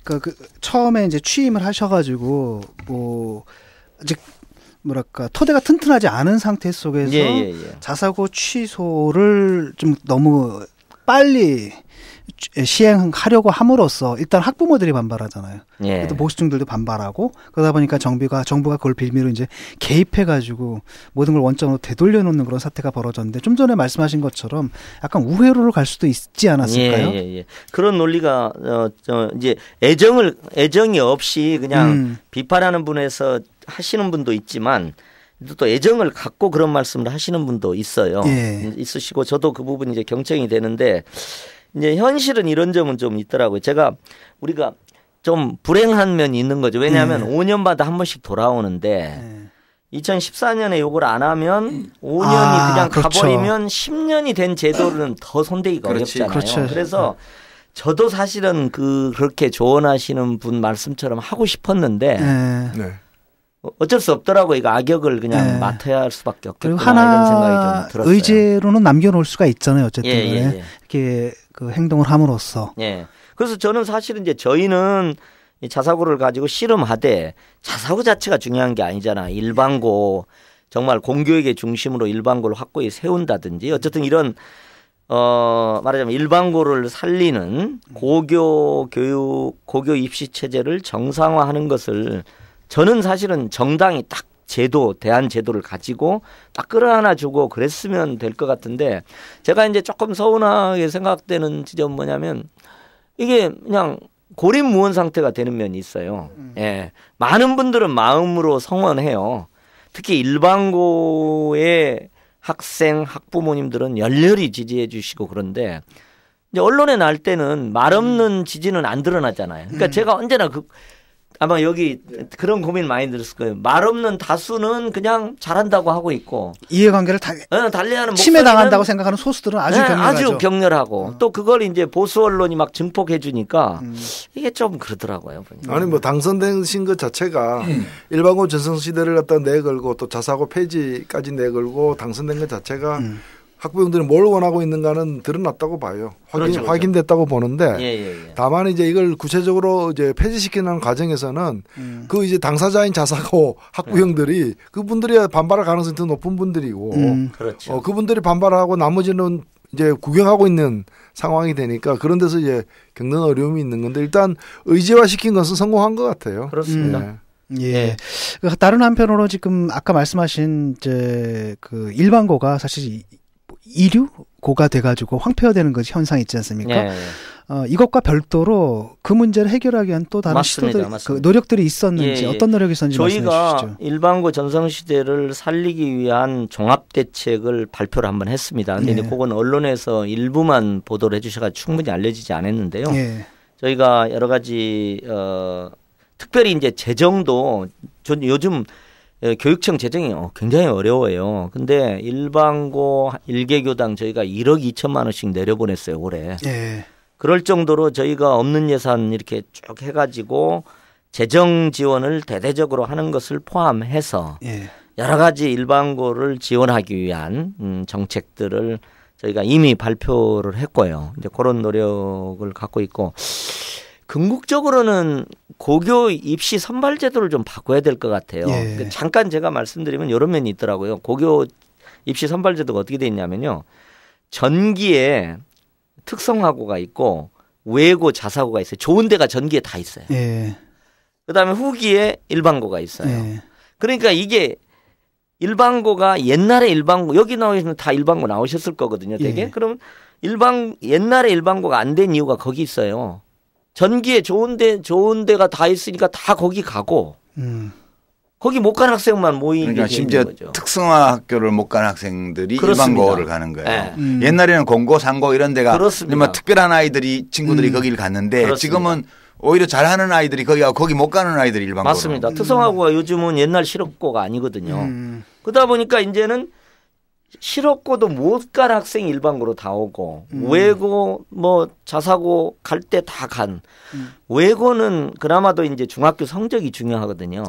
그 처음에 이제 취임을 하셔가지고 뭐 아직 뭐랄까 토대가 튼튼하지 않은 상태 속에서 자사고 취소를 좀 너무 빨리 시행하려고 함으로써 일단 학부모들이 반발하잖아요. 예. 또 모시중들도 반발하고 그러다 보니까 정부가 그걸 빌미로 이제 개입해가지고 모든 걸 원점으로 되돌려놓는 그런 사태가 벌어졌는데 좀 전에 말씀하신 것처럼 약간 우회로를 갈 수도 있지 않았을까요? 예. 그런 논리가 이제 애정이 없이 그냥 비판하는 분에서 하시는 분도 있지만 또 애정을 갖고 그런 말씀을 하시는 분도 있어요. 예. 있으시고 저도 그 부분이 이제 경청이 되는데. 이제 현실은 이런 점은 좀 있더라고요. 우리가 좀 불행한 면이 있는 거죠. 왜냐하면 5년마다 한 번씩 돌아오는데 2014년에 요걸 안 하면 5년이 그냥 그렇죠. 가버리면 10년이 된 제도는 더 손대기가 어렵잖아요. 그렇죠. 그래서 저도 사실은 그렇게 조언하시는 분 말씀처럼 하고 싶었는데 네. 어쩔 수 없더라고요. 이거 악역을 그냥 맡아야 할 수밖에 없겠구나 그리고 하나 이런 생각이 좀 들었어요. 의제로는 남겨놓을 수가 있잖아요. 어쨌든 이렇게 그 행동을 함으로써. 예. 그래서 저는 사실은 이제 저희는 이 자사고를 가지고 씨름하되 자사고 자체가 중요한 게 아니잖아. 일반고 정말 공교육의 중심으로 일반고를 확고히 세운다든지 어쨌든 이런 말하자면 일반고를 살리는 고교 교육, 고교 입시 체제를 정상화하는 것을 저는 사실은 정당이 딱 대안 제도를 가지고 딱 끌어안아 주고 그랬으면 될 것 같은데 제가 이제 조금 서운하게 생각되는 지점은 뭐냐면 이게 그냥 고립무원 상태가 되는 면이 있어요. 예. 많은 분들은 마음으로 성원해요. 특히 일반고의 학생, 학부모님들은 열렬히 지지해 주시고 그런데 이제 언론에 날 때는 말 없는 지지는 안 드러나잖아요. 그러니까 제가 언제나 아마 여기 그런 고민 많이 들었을 거예요. 말 없는 다수는 그냥 잘한다고 하고 있고 이해관계를 달리하는 침해당한다고 생각하는 소수들은 아주 격렬하죠. 아주 격렬하고 또 그걸 이제 보수 언론이 막 증폭해 주니까 이게 좀 그러더라고요. 보니까. 아니 뭐 당선되신 것 자체가 일반고 전성시대를 갖다 내걸고 또 자사고 폐지까지 내걸고 당선된 것 자체가 학부형들이 뭘 원하고 있는가는 드러났다고 봐요. 그렇죠. 확인됐다고 보는데 다만 이제 이걸 구체적으로 이제 폐지시키는 과정에서는 그 이제 당사자인 자사고 학부형들이 그분들이 반발할 가능성이 더 높은 분들이고 그렇죠. 그분들이 반발하고 나머지는 이제 구경하고 있는 상황이 되니까 그런 데서 이제 겪는 어려움이 있는 건데 일단 의제화시킨 것은 성공한 것 같아요. 그렇습니다. 예. 다른 한편으로 지금 아까 말씀하신 이제 그 일반고가 사실 이류고가 돼가지고 황폐화되는 것 현상이 있지 않습니까? 이것과 별도로 그 문제를 해결하기 위한 또 다른 시도들, 그 노력들이 있었는지 어떤 노력이 있었는지 말씀해 주시죠. 저희가 일반고 전성시대를 살리기 위한 종합대책을 발표를 한번 했습니다. 근데 그건 언론에서 일부만 보도를 해주셔서 충분히 알려지지 않았는데요. 저희가 여러 가지 특별히 이제 재정도 전 요즘 교육청 재정이 굉장히 어려워요. 근데 일반고 1개교당 저희가 1억 2천만 원씩 내려보냈어요, 올해. 그럴 정도로 저희가 없는 예산 이렇게 쭉 해가지고 재정 지원을 대대적으로 하는 것을 포함해서 여러 가지 일반고를 지원하기 위한 정책들을 저희가 이미 발표를 했고요. 이제 그런 노력을 갖고 있고 궁극적으로는 고교 입시 선발 제도를 좀 바꿔야 될 것 같아요. 잠깐 제가 말씀드리면 이런 면이 있더라고요. 고교 입시 선발 제도가 어떻게 돼 있냐면요. 전기에 특성화고가 있고 외고 자사고가 있어요. 좋은 데가 전기에 다 있어요. 그다음에 후기에 일반고가 있어요. 그러니까 이게 일반고가 옛날에 일반고 여기 나오시면 다 일반고 나오셨을 거거든요. 되게. 그럼 옛날에 일반고가 안 된 이유가 거기 있어요. 전기에 좋은 데가 다 있으니까 다 거기 가고 거기 못 간 학생만 모이게 그러니까 심지어 거죠. 특성화 학교를 못 간 학생들이 일반고를 가는 거예요. 옛날에는 공고, 상고 이런 데가 뭐 특별한 친구들이 거기를 갔는데 그렇습니다. 지금은 오히려 잘하는 아이들이 거기 못 가는 아이들이 일반고. 맞습니다. 특성화고가 요즘은 옛날 실업고가 아니거든요. 그러다 보니까 이제는 실업고도 못 갈 학생이 일반고로 다 오고 외고 뭐 자사고 갈 때 다 간. 외고는 그나마도 이제 중학교 성적이 중요하거든요.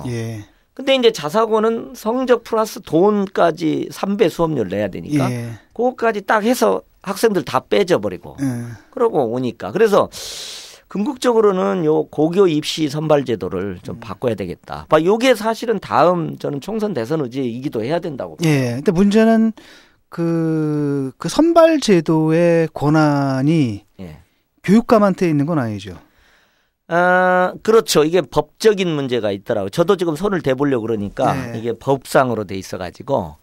근데 이제 자사고는 성적 플러스 돈까지 3배 수업료를 내야 되니까 그거까지 딱 해서 학생들 다 빼져버리고 그러고 오니까 그래서 궁극적으로는 요 고교 입시 선발 제도를 좀 바꿔야 되겠다. 요게 사실은 다음 저는 총선 대선 의제이기도 해야 된다고 봐요. 근데 문제는 그 선발 제도의 권한이 교육감한테 있는 건 아니죠. 그렇죠. 이게 법적인 문제가 있더라고요. 저도 지금 손을 대보려고 그러니까 이게 법상으로 돼 있어가지고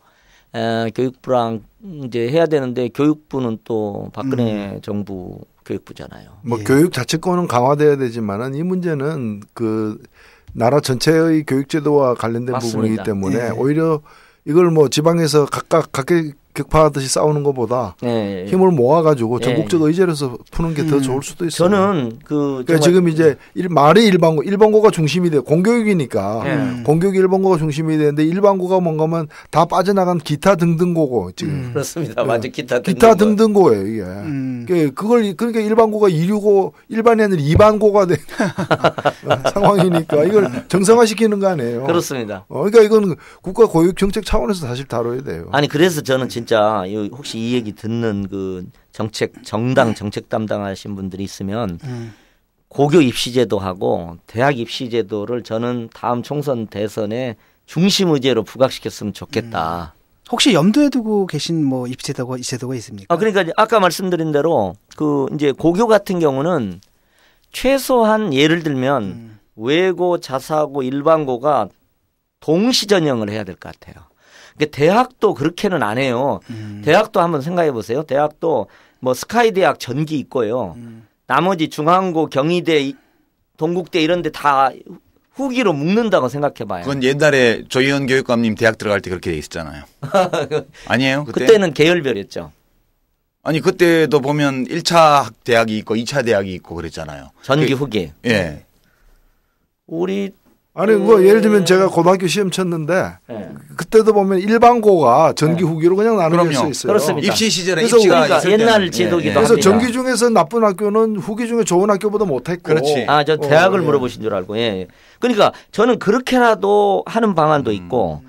교육부랑 이제 해야 되는데 교육부는 또 박근혜 정부 교육부잖아요. 뭐 교육 자체권은 강화돼야 되지만은 이 문제는 그 나라 전체의 교육제도와 관련된 맞습니다. 부분이기 때문에 오히려 이걸 뭐 지방에서 각각 격파하듯이 싸우는 것보다 힘을 모아가지고 전국적 의제로서 푸는 게 더 좋을 수도 있어요. 저는 그러니까 지금 이제 말이 일반고가 중심이 돼요. 공교육이니까 공교육이 일반고가 중심이 되는데 일반고가 뭔가면 다 빠져나간 기타 등등고고 지금 그렇습니다. 맞아 기타 등등고예요 이게. 그러니까 일반고가 2류고 일반이 아니라 2반고가 된 상황이니까 이걸 정상화시키는 거 아니에요. 그렇습니다. 그러니까 이건 국가 교육 정책 차원에서 사실 다뤄야 돼요. 아니 그래서 저는 진짜 혹시 이 얘기 듣는 그 정당 정책 담당하신 분들이 있으면 고교 입시제도하고 대학 입시제도를 저는 다음 총선 대선에 중심 의제로 부각시켰으면 좋겠다. 혹시 염두에 두고 계신 뭐 입시제도가 있습니까? 그러니까 아까 말씀드린 대로 그 이제 고교 같은 경우는 최소한 예를 들면 외고, 자사고, 일반고가 동시 전형을 해야 될 것 같아요. 대학도 그렇게는 안 해요. 대학도 한번 생각해 보세요. 대학도 뭐 스카이대학 전기 있고요. 나머지 중앙고, 경희대, 동국대 이런 데 다 후기로 묶는다고 생각해 봐요. 그건 옛날에 조희연 교육감님 대학 들어갈 때 그렇게 돼 있었잖아요. 아니에요? 그때는 계열별이었죠. 아니 그때도 보면 1차 대학이 있고 2차 대학이 있고 그랬잖아요. 전기 후기. 우리 뭐 예를 들면 제가 고등학교 시험 쳤는데 그때도 보면 일반고가 전기 후기로 그냥 나눠져 있어요. 그렇습니다. 입시 시절에 입시가 그러니까 옛날 제도기도 그래서 합니다. 전기 중에서 나쁜 학교는 후기 중에 좋은 학교보다 못했고. 그렇지. 저 대학을 물어보신 줄 알고. 그러니까 저는 그렇게라도 하는 방안도 있고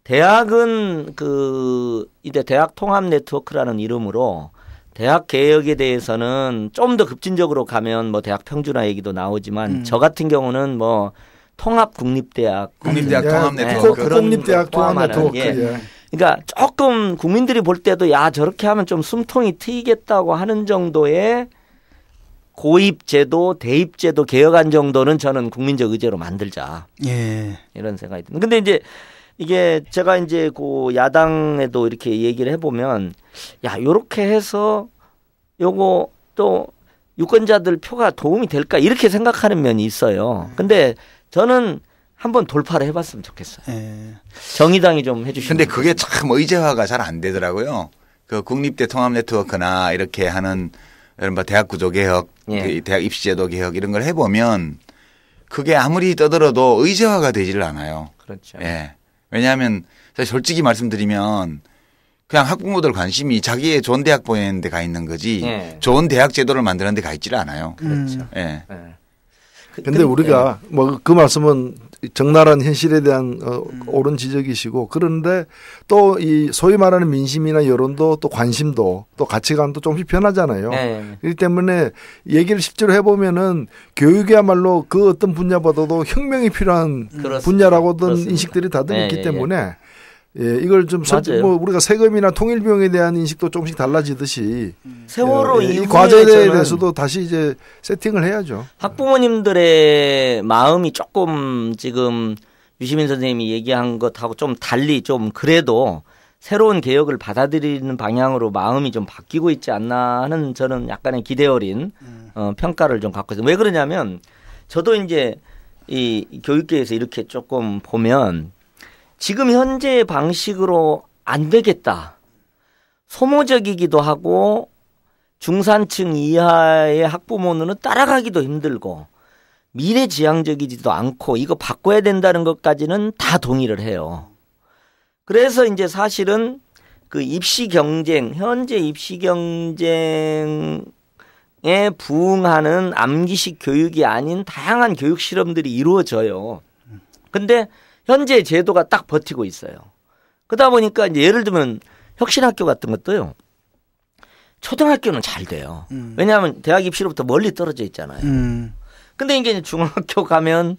대학은 이제 대학 통합 네트워크라는 이름으로 대학 개혁에 대해서는 좀 더 급진적으로 가면 뭐 대학 평준화 얘기도 나오지만 저 같은 경우는 뭐 통합 국립대학 통합 네트워크 국립대학 통합 네트워크 그러니까 조금 국민들이 볼 때도 야 저렇게 하면 좀 숨통이 트이겠다고 하는 정도의 고입제도 대입제도 개혁안 정도는 저는 국민적 의제로 만들자 이런 생각이 듭니다. 근데 이제 이게 제가 이제 그 야당에도 이렇게 얘기를 해보면 야 요렇게 해서 요거 또 유권자들 표가 도움이 될까 이렇게 생각하는 면이 있어요. 근데 저는 한번 돌파를 해봤으면 좋겠어요. 정의당이 좀 해주시면. 근데 그게 참 의제화가 잘 안 되더라고요. 그 국립대 통합 네트워크나 이렇게 하는 이른바 대학 구조 개혁, 대학 입시제도 개혁 이런 걸 해보면 그게 아무리 떠들어도 의제화가 되지를 않아요. 그렇죠. 예. 왜냐하면 솔직히 말씀드리면 그냥 학부모들 관심이 자기의 좋은 대학 보내는 데 가 있는 거지 좋은 대학 제도를 만드는 데 가 있지를 않아요. 그렇죠. 예. 근데 우리가 뭐 그 말씀은 적나라한 현실에 대한 옳은 지적이시고 그런데 또 이 소위 말하는 민심이나 여론도 또 관심도 또 가치관도 조금씩 변하잖아요. 그렇기 때문에 얘기를 실제로 해보면은 교육이야말로 그 어떤 분야보다도 혁명이 필요한 분야라고든 인식들이 다들 있기 때문에 이걸 좀 뭐 우리가 세금이나 통일비용에 대한 인식도 조금씩 달라지듯이 세월호 이 과제에 대해서도 다시 이제 세팅을 해야죠. 학부모님들의 마음이 조금 지금 유시민 선생님이 얘기한 것하고 좀 달리 좀 그래도 새로운 개혁을 받아들이는 방향으로 마음이 좀 바뀌고 있지 않나 하는 저는 약간의 기대 어린 평가를 좀 갖고 있어요. 왜 그러냐면 저도 이제 이 교육계에서 이렇게 조금 보면 지금 현재 방식으로 안 되겠다. 소모적이기도 하고 중산층 이하의 학부모는 따라가기도 힘들고 미래지향적이지도 않고 이거 바꿔야 된다는 것까지는 다 동의를 해요. 그래서 이제 사실은 그 입시 경쟁, 현재 입시 경쟁에 부응하는 암기식 교육이 아닌 다양한 교육 실험들이 이루어져요. 근데 현재 제도가 딱 버티고 있어요. 그러다 보니까 이제 예를 들면 혁신학교 같은 것도요. 초등학교는 잘 돼요. 왜냐하면 대학 입시로부터 멀리 떨어져 있잖아요. 근데 이제 중학교 가면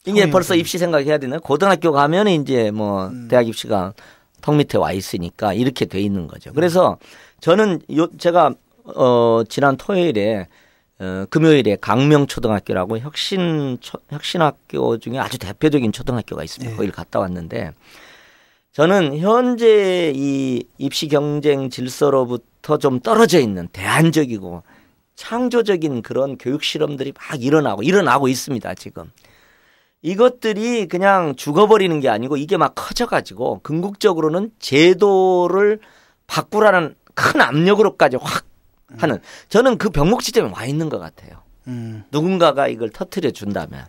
이게 벌써 입시 생각해야 되나? 고등학교 가면 이제 뭐 대학 입시가 턱 밑에 와 있으니까 이렇게 돼 있는 거죠. 그래서 저는 제가 지난 토요일에 금요일에 강명초등학교라고 혁신학교 중에 아주 대표적인 초등학교가 있습니다. 거기를 갔다 왔는데 저는 현재 이 입시 경쟁 질서로부터 좀 떨어져 있는 대안적이고 창조적인 그런 교육 실험들이 막 일어나고 있습니다. 지금. 이것들이 그냥 죽어버리는 게 아니고 이게 막 커져가지고 궁극적으로는 제도를 바꾸라는 큰 압력으로까지 확 하는 저는 그 병목 지점에 와 있는 것 같아요. 누군가가 이걸 터뜨려 준다면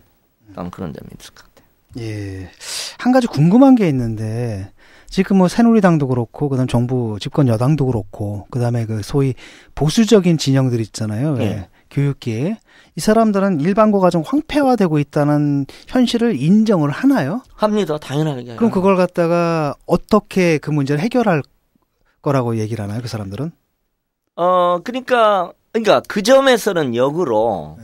그런 점이 있을 것 같아요. 예, 한 가지 궁금한 게 있는데 지금 뭐 새누리당도 그렇고 그다음 정부 집권 여당도 그렇고 그다음에 그 소위 보수적인 진영들 있잖아요. 교육계에 이 사람들은 일반고 과정 황폐화되고 있다는 현실을 인정을 하나요? 합니다. 당연하게. 그럼 그걸 갖다가 어떻게 그 문제를 해결할 거라고 얘기를 하나요? 그 사람들은? 그러니까 그 점에서는 역으로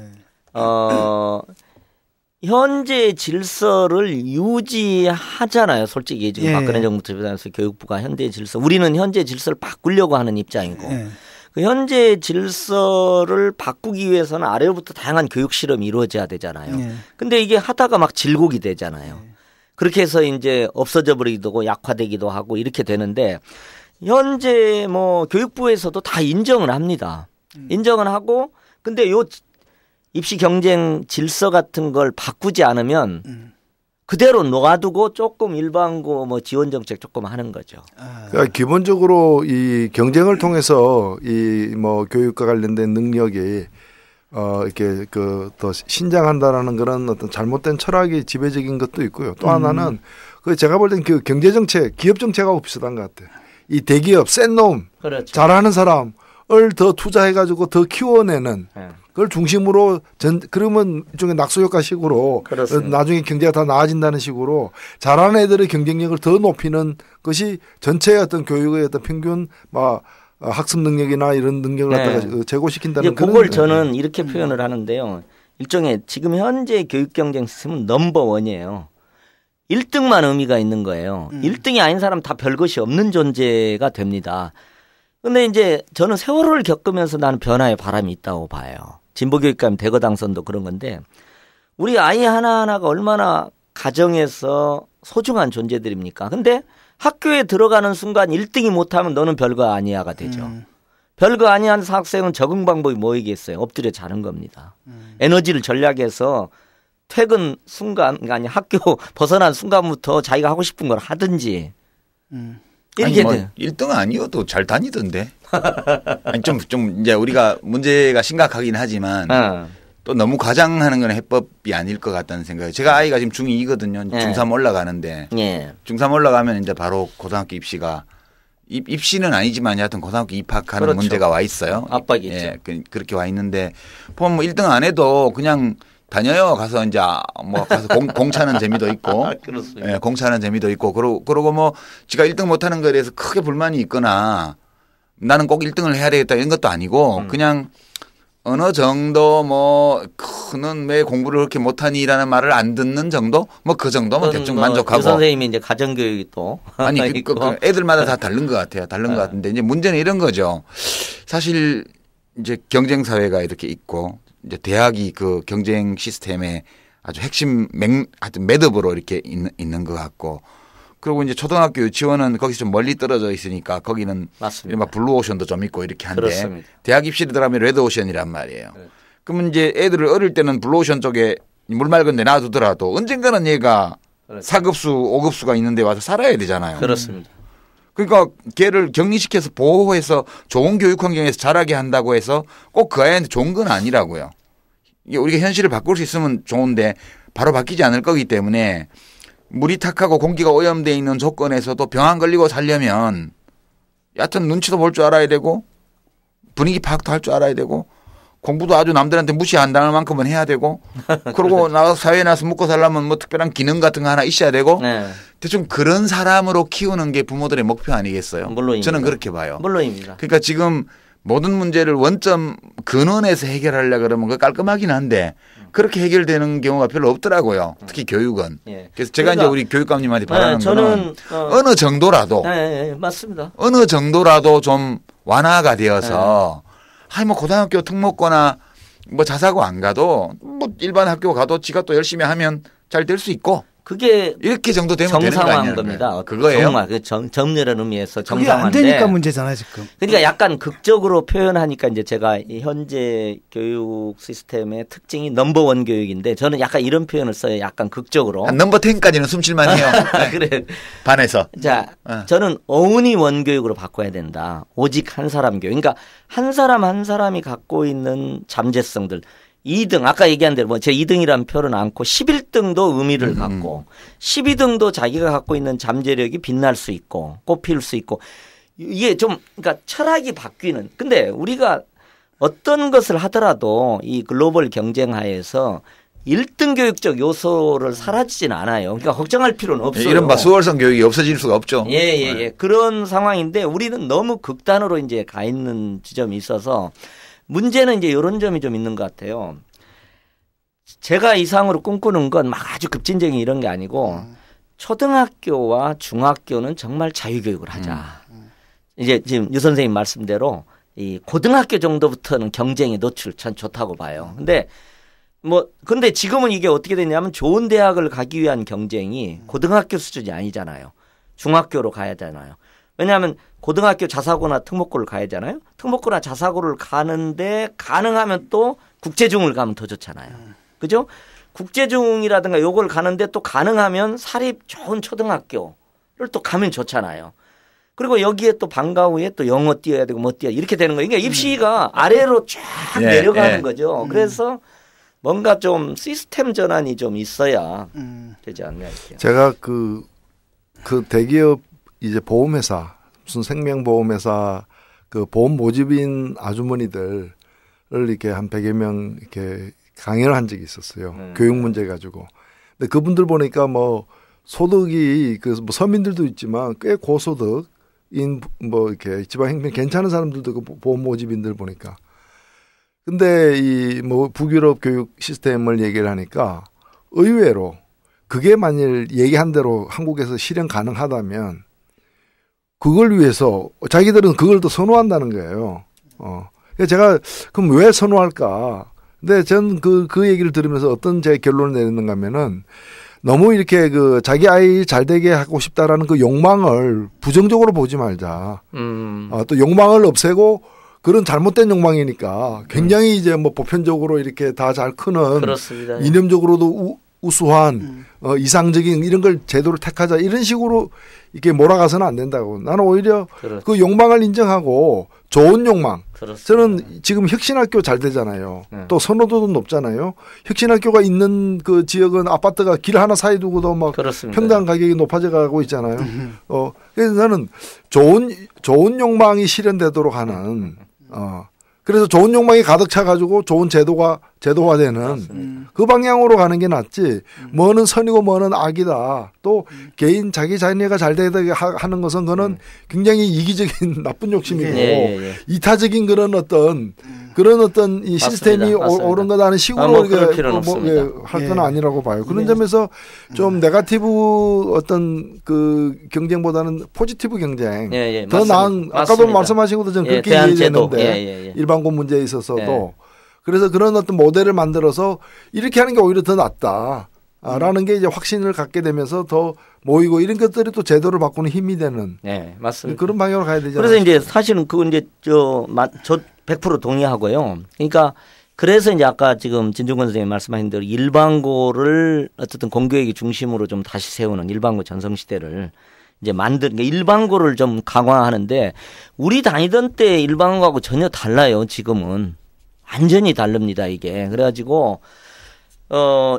현재 질서를 유지하잖아요. 솔직히 지금 박근혜 정부 들어서 교육부가 현재 질서, 우리는 현재 질서를 바꾸려고 하는 입장이고 그 현재 질서를 바꾸기 위해서는 아래로부터 다양한 교육 실험이 이루어져야 되잖아요. 근데 이게 하다가 막 질곡이 되잖아요. 그렇게 해서 이제 없어져 버리기도 하고 약화되기도 하고 이렇게 되는데 현재 뭐 교육부에서도 다 인정을 합니다. 인정을 하고 근데 요 입시 경쟁 질서 같은 걸 바꾸지 않으면 그대로 놓아두고 조금 일반고 뭐 지원 정책 조금 하는 거죠. 그러니까 기본적으로 이 경쟁을 통해서 이 뭐 교육과 관련된 능력이 이렇게 그 더 신장한다라는 그런 어떤 잘못된 철학이 지배적인 것도 있고요. 또 하나는 그 제가 볼 땐 그 경제 정책, 기업 정책하고 비슷한 것 같아요. 이 대기업 센 놈, 그렇죠. 잘하는 사람 더 투자해가지고 더 키워내는 그걸 중심으로 그러면 일종의 낙수효과식으로 나중에 경제가 다 나아진다는 식으로 잘하는 애들의 경쟁력을 더 높이는 것이 전체의 어떤 교육의 어떤 평균 학습 능력이나 이런 능력을 갖다가 제고시킨다는 그걸 저는 이렇게 표현을 하는데요. 일종의 지금 현재 교육 경쟁 시스템은 넘버원이에요. 1등만 의미가 있는 거예요. 1등이 아닌 사람 다 별것이 없는 존재가 됩니다. 근데 이제 저는 세월호를 겪으면서 나는 변화의 바람이 있다고 봐요. 진보교육감 대거 당선도 그런 건데 우리 아이 하나하나가 얼마나 가정에서 소중한 존재들입니까? 근데 학교에 들어가는 순간 1등이 못하면 너는 별거 아니야가 되죠. 별거 아니한 학생은 적응 방법이 뭐이겠어요? 엎드려 자는 겁니다. 에너지를 전략해서 퇴근 순간, 아니 학교 벗어난 순간부터 자기가 하고 싶은 걸 하든지. 아니 뭐 1등 아니어도 잘 다니던데. 아니 좀 이제 우리가 문제가 심각하긴 하지만 또 너무 과장하는 건 해법이 아닐 것 같다는 생각이. 제가 아이가 지금 중2거든요. 중3 올라가는데 중3 올라가면 이제 바로 고등학교 입시가 입시는 아니지만 여하튼 고등학교 입학하는 그렇죠. 문제가 와 있어요. 압박이죠. 예, 그렇게 와 있는데 보면 뭐 1등 안 해도 그냥 다녀요. 가서 이제 뭐 가서 공차는 재미도 있고, 그렇습니다. 예, 공차는 재미도 있고, 그러고 뭐 지가 1등 못하는 거에 대해서 크게 불만이 있거나 나는 꼭 1등을 해야 되겠다 이런 것도 아니고 그냥 어느 정도 뭐 그는 왜 공부를 그렇게 못하니라는 말을 안 듣는 정도, 뭐 그 정도면 대충 만족하고. 선생님이 이제 가정교육이 또 아니 그 애들마다 다 다른 것 같아요. 다른 것 같은데 이제 문제는 이런 거죠. 사실 이제 경쟁 사회가 이렇게 있고. 이제 대학이 그 경쟁 시스템의 아주 핵심 하여튼 매듭으로 이렇게 있는 것 같고 그리고 이제 초등학교 유치원은 거기서 좀 멀리 떨어져 있으니까 거기는 막 블루오션도 좀 있고 이렇게 한데 그렇습니다. 대학 입시를 들어가면 레드오션이란 말이에요. 네. 그러면 이제 애들을 어릴 때는 블루오션 쪽에 물 맑은 데 놔두더라도 언젠가는 얘가 그렇죠. 4급수 5급수가 있는 데 와서 살아야 되잖아요. 그렇습니다. 그러니까 걔를 격리시켜서 보호해서 좋은 교육 환경에서 자라게 한다고 해서 꼭 그 아이한테 좋은 건 아니라고요. 이게 우리가 현실을 바꿀 수 있으면 좋은데 바로 바뀌지 않을 거기 때문에 물이 탁하고 공기가 오염되어 있는 조건에서도 병 안 걸리고 살려면 여하튼 눈치도 볼 줄 알아야 되고 분위기 파악도 할 줄 알아야 되고 공부도 아주 남들한테 무시 안 당할 만큼은 해야 되고 그리고 나가서 사회에 나서 묵고 살려면 뭐 특별한 기능 같은 거 하나 있어야 되고 네. 대충 그런 사람으로 키우는 게 부모들의 목표 아니겠어요? 물론입니다. 저는 그렇게 봐요. 물론입니다. 그러니까 지금 모든 문제를 원점 근원에서 해결하려고 그러면 그 깔끔하긴 한데 그렇게 해결되는 경우가 별로 없더라고요. 특히 교육은. 예. 그래서 제가 그러니까, 이제 우리 교육감님한테 바라는 저는 거는 어느 정도라도 맞습니다. 어느 정도라도 좀 완화가 되어서 아니 뭐 고등학교 특목고나 뭐 자사고 안 가도 뭐 일반 학교 가도 지가 또 열심히 하면 잘 될 수 있고 그게 이렇게 정도 되면 되는 거 정상화한 겁니다. 그거예요. 정말 정렬한 의미에서 정상화인데. 그게 안 되니까 문제잖아요 지금. 그러니까 약간 극적으로 표현하니까 이제 제가 현재 교육 시스템의 특징이 넘버원 교육인데 저는 약간 이런 표현을 써요. 약간 극적으로. 한 넘버 10까지는 숨쉴만 해요. 그래. 반에서. 자, 저는 only 원 교육으로 바꿔야 된다. 오직 한 사람 교육. 그러니까 한 사람 한 사람이 갖고 있는 잠재성들. 2등 아까 얘기한 대로 뭐 제 2등이라는 표를 안고 11등도 의미를 갖고 12등도 자기가 갖고 있는 잠재력이 빛날 수 있고 꽃피울 수 있고 이게 좀 그러니까 철학이 바뀌는 근데 우리가 어떤 것을 하더라도 이 글로벌 경쟁하에서 1등 교육적 요소를 사라지진 않아요. 그러니까 걱정할 필요는 없어요. 이른바 수월성 교육이 없어질 수가 없죠. 예. 그런 상황인데 우리는 너무 극단으로 이제 가 있는 지점이 있어서 문제는 이제 이런 점이 좀 있는 것 같아요. 제가 이상으로 꿈꾸는 건 막 아주 급진적인 이런 게 아니고 초등학교와 중학교는 정말 자유교육을 하자. 이제 지금 유 선생님 말씀대로 이 고등학교 정도부터는 경쟁에 노출 참 좋다고 봐요. 근데 지금은 이게 어떻게 됐냐면 좋은 대학을 가기 위한 경쟁이 고등학교 수준이 아니잖아요. 중학교로 가야 되잖아요. 왜냐하면 고등학교 자사고나 특목고를 가야 하잖아요. 특목고나 자사고를 가는데 가능하면 또 국제중을 가면 더 좋잖아요. 그죠? 국제중이라든가 요걸 가는데 또 가능하면 사립 좋은 초등학교를 또 가면 좋잖아요. 그리고 여기에 또 방과 후에 또 영어 띄어야 되고 뭐 띄어야 이렇게 되는 거예요. 그러니까 입시가 아래로 쫙 내려가는 거죠. 그래서 뭔가 좀 시스템 전환이 좀 있어야 되지 않나 이렇게. 제가 그 대기업 이제 보험회사 무슨 생명보험회사 그 보험 모집인 아주머니들을 이렇게 한 100여 명 이렇게 강연을 한 적이 있었어요. 교육 문제 가지고. 근데 그분들 보니까 뭐 소득이 그 뭐 서민들도 있지만 꽤 고소득인 뭐 이렇게 지방 형편 괜찮은 사람들도 그 보험 모집인들 보니까. 근데 이 뭐 북유럽 교육 시스템을 얘기를 하니까 의외로 그게 만일 얘기한 대로 한국에서 실현 가능하다면 그걸 위해서 자기들은 그걸 더 선호한다는 거예요. 그래서 제가 그럼 왜 선호할까? 근데 전 그 얘기를 들으면서 어떤 제 결론을 내렸는가 하면은 너무 이렇게 그 자기 아이 잘 되게 하고 싶다라는 그 욕망을 부정적으로 보지 말자. 또 욕망을 없애고 그런 잘못된 욕망이니까 굉장히 이제 뭐 보편적으로 이렇게 다 잘 크는 그렇습니다. 이념적으로도 우수한 이상적인 이런 걸 제도를 택하자 이런 식으로 이렇게 몰아가서는 안 된다고. 나는 오히려 그렇죠. 그 욕망을 인정하고 좋은 욕망. 그렇습니다. 저는 지금 혁신학교 잘 되잖아요. 또 선호도도 높잖아요. 혁신학교가 있는 그 지역은 아파트가 길 하나 사이 두고도 막 그렇습니다. 평당 가격이 높아져 가고 있잖아요. 그래서 나는 좋은 욕망이 실현되도록 하는 그래서 좋은 욕망이 가득 차가지고 좋은 제도화되는 그 방향으로 가는 게 낫지. 뭐는 선이고 뭐는 악이다. 또 개인 자기 자녀가 잘 되게 하는 것은 그거는 굉장히 이기적인 나쁜 욕심이고 이타적인 그런 어떤 이 시스템이 옳은 거다는 식으로 할 건 아니라고 봐요. 그런 점에서 좀 네거티브 어떤 그 경쟁보다는 포지티브 경쟁 더 나은 아까도 말씀하신 것도 저는 그렇게 이해했는데 일반고 문제에 있어서도 그래서 그런 어떤 모델을 만들어서 이렇게 하는 게 오히려 더 낫다. 라는 게 이제 확신을 갖게 되면서 더 모이고 이런 것들이 또 제도를 바꾸는 힘이 되는. 네, 맞습니다. 그런 방향으로 가야 되잖아요. 그래서 이제 사실은 그건 이제 저 100% 동의하고요. 그러니까 그래서 이제 아까 지금 진중권 선생님 말씀하신 대로 일반고를 어쨌든 공교육의 중심으로 좀 다시 세우는 일반고 전성시대를 이제 그러니까 일반고를 좀 강화하는데 우리 다니던 때 일반고하고 전혀 달라요. 지금은. 완전히 다릅니다, 이게. 그래가지고,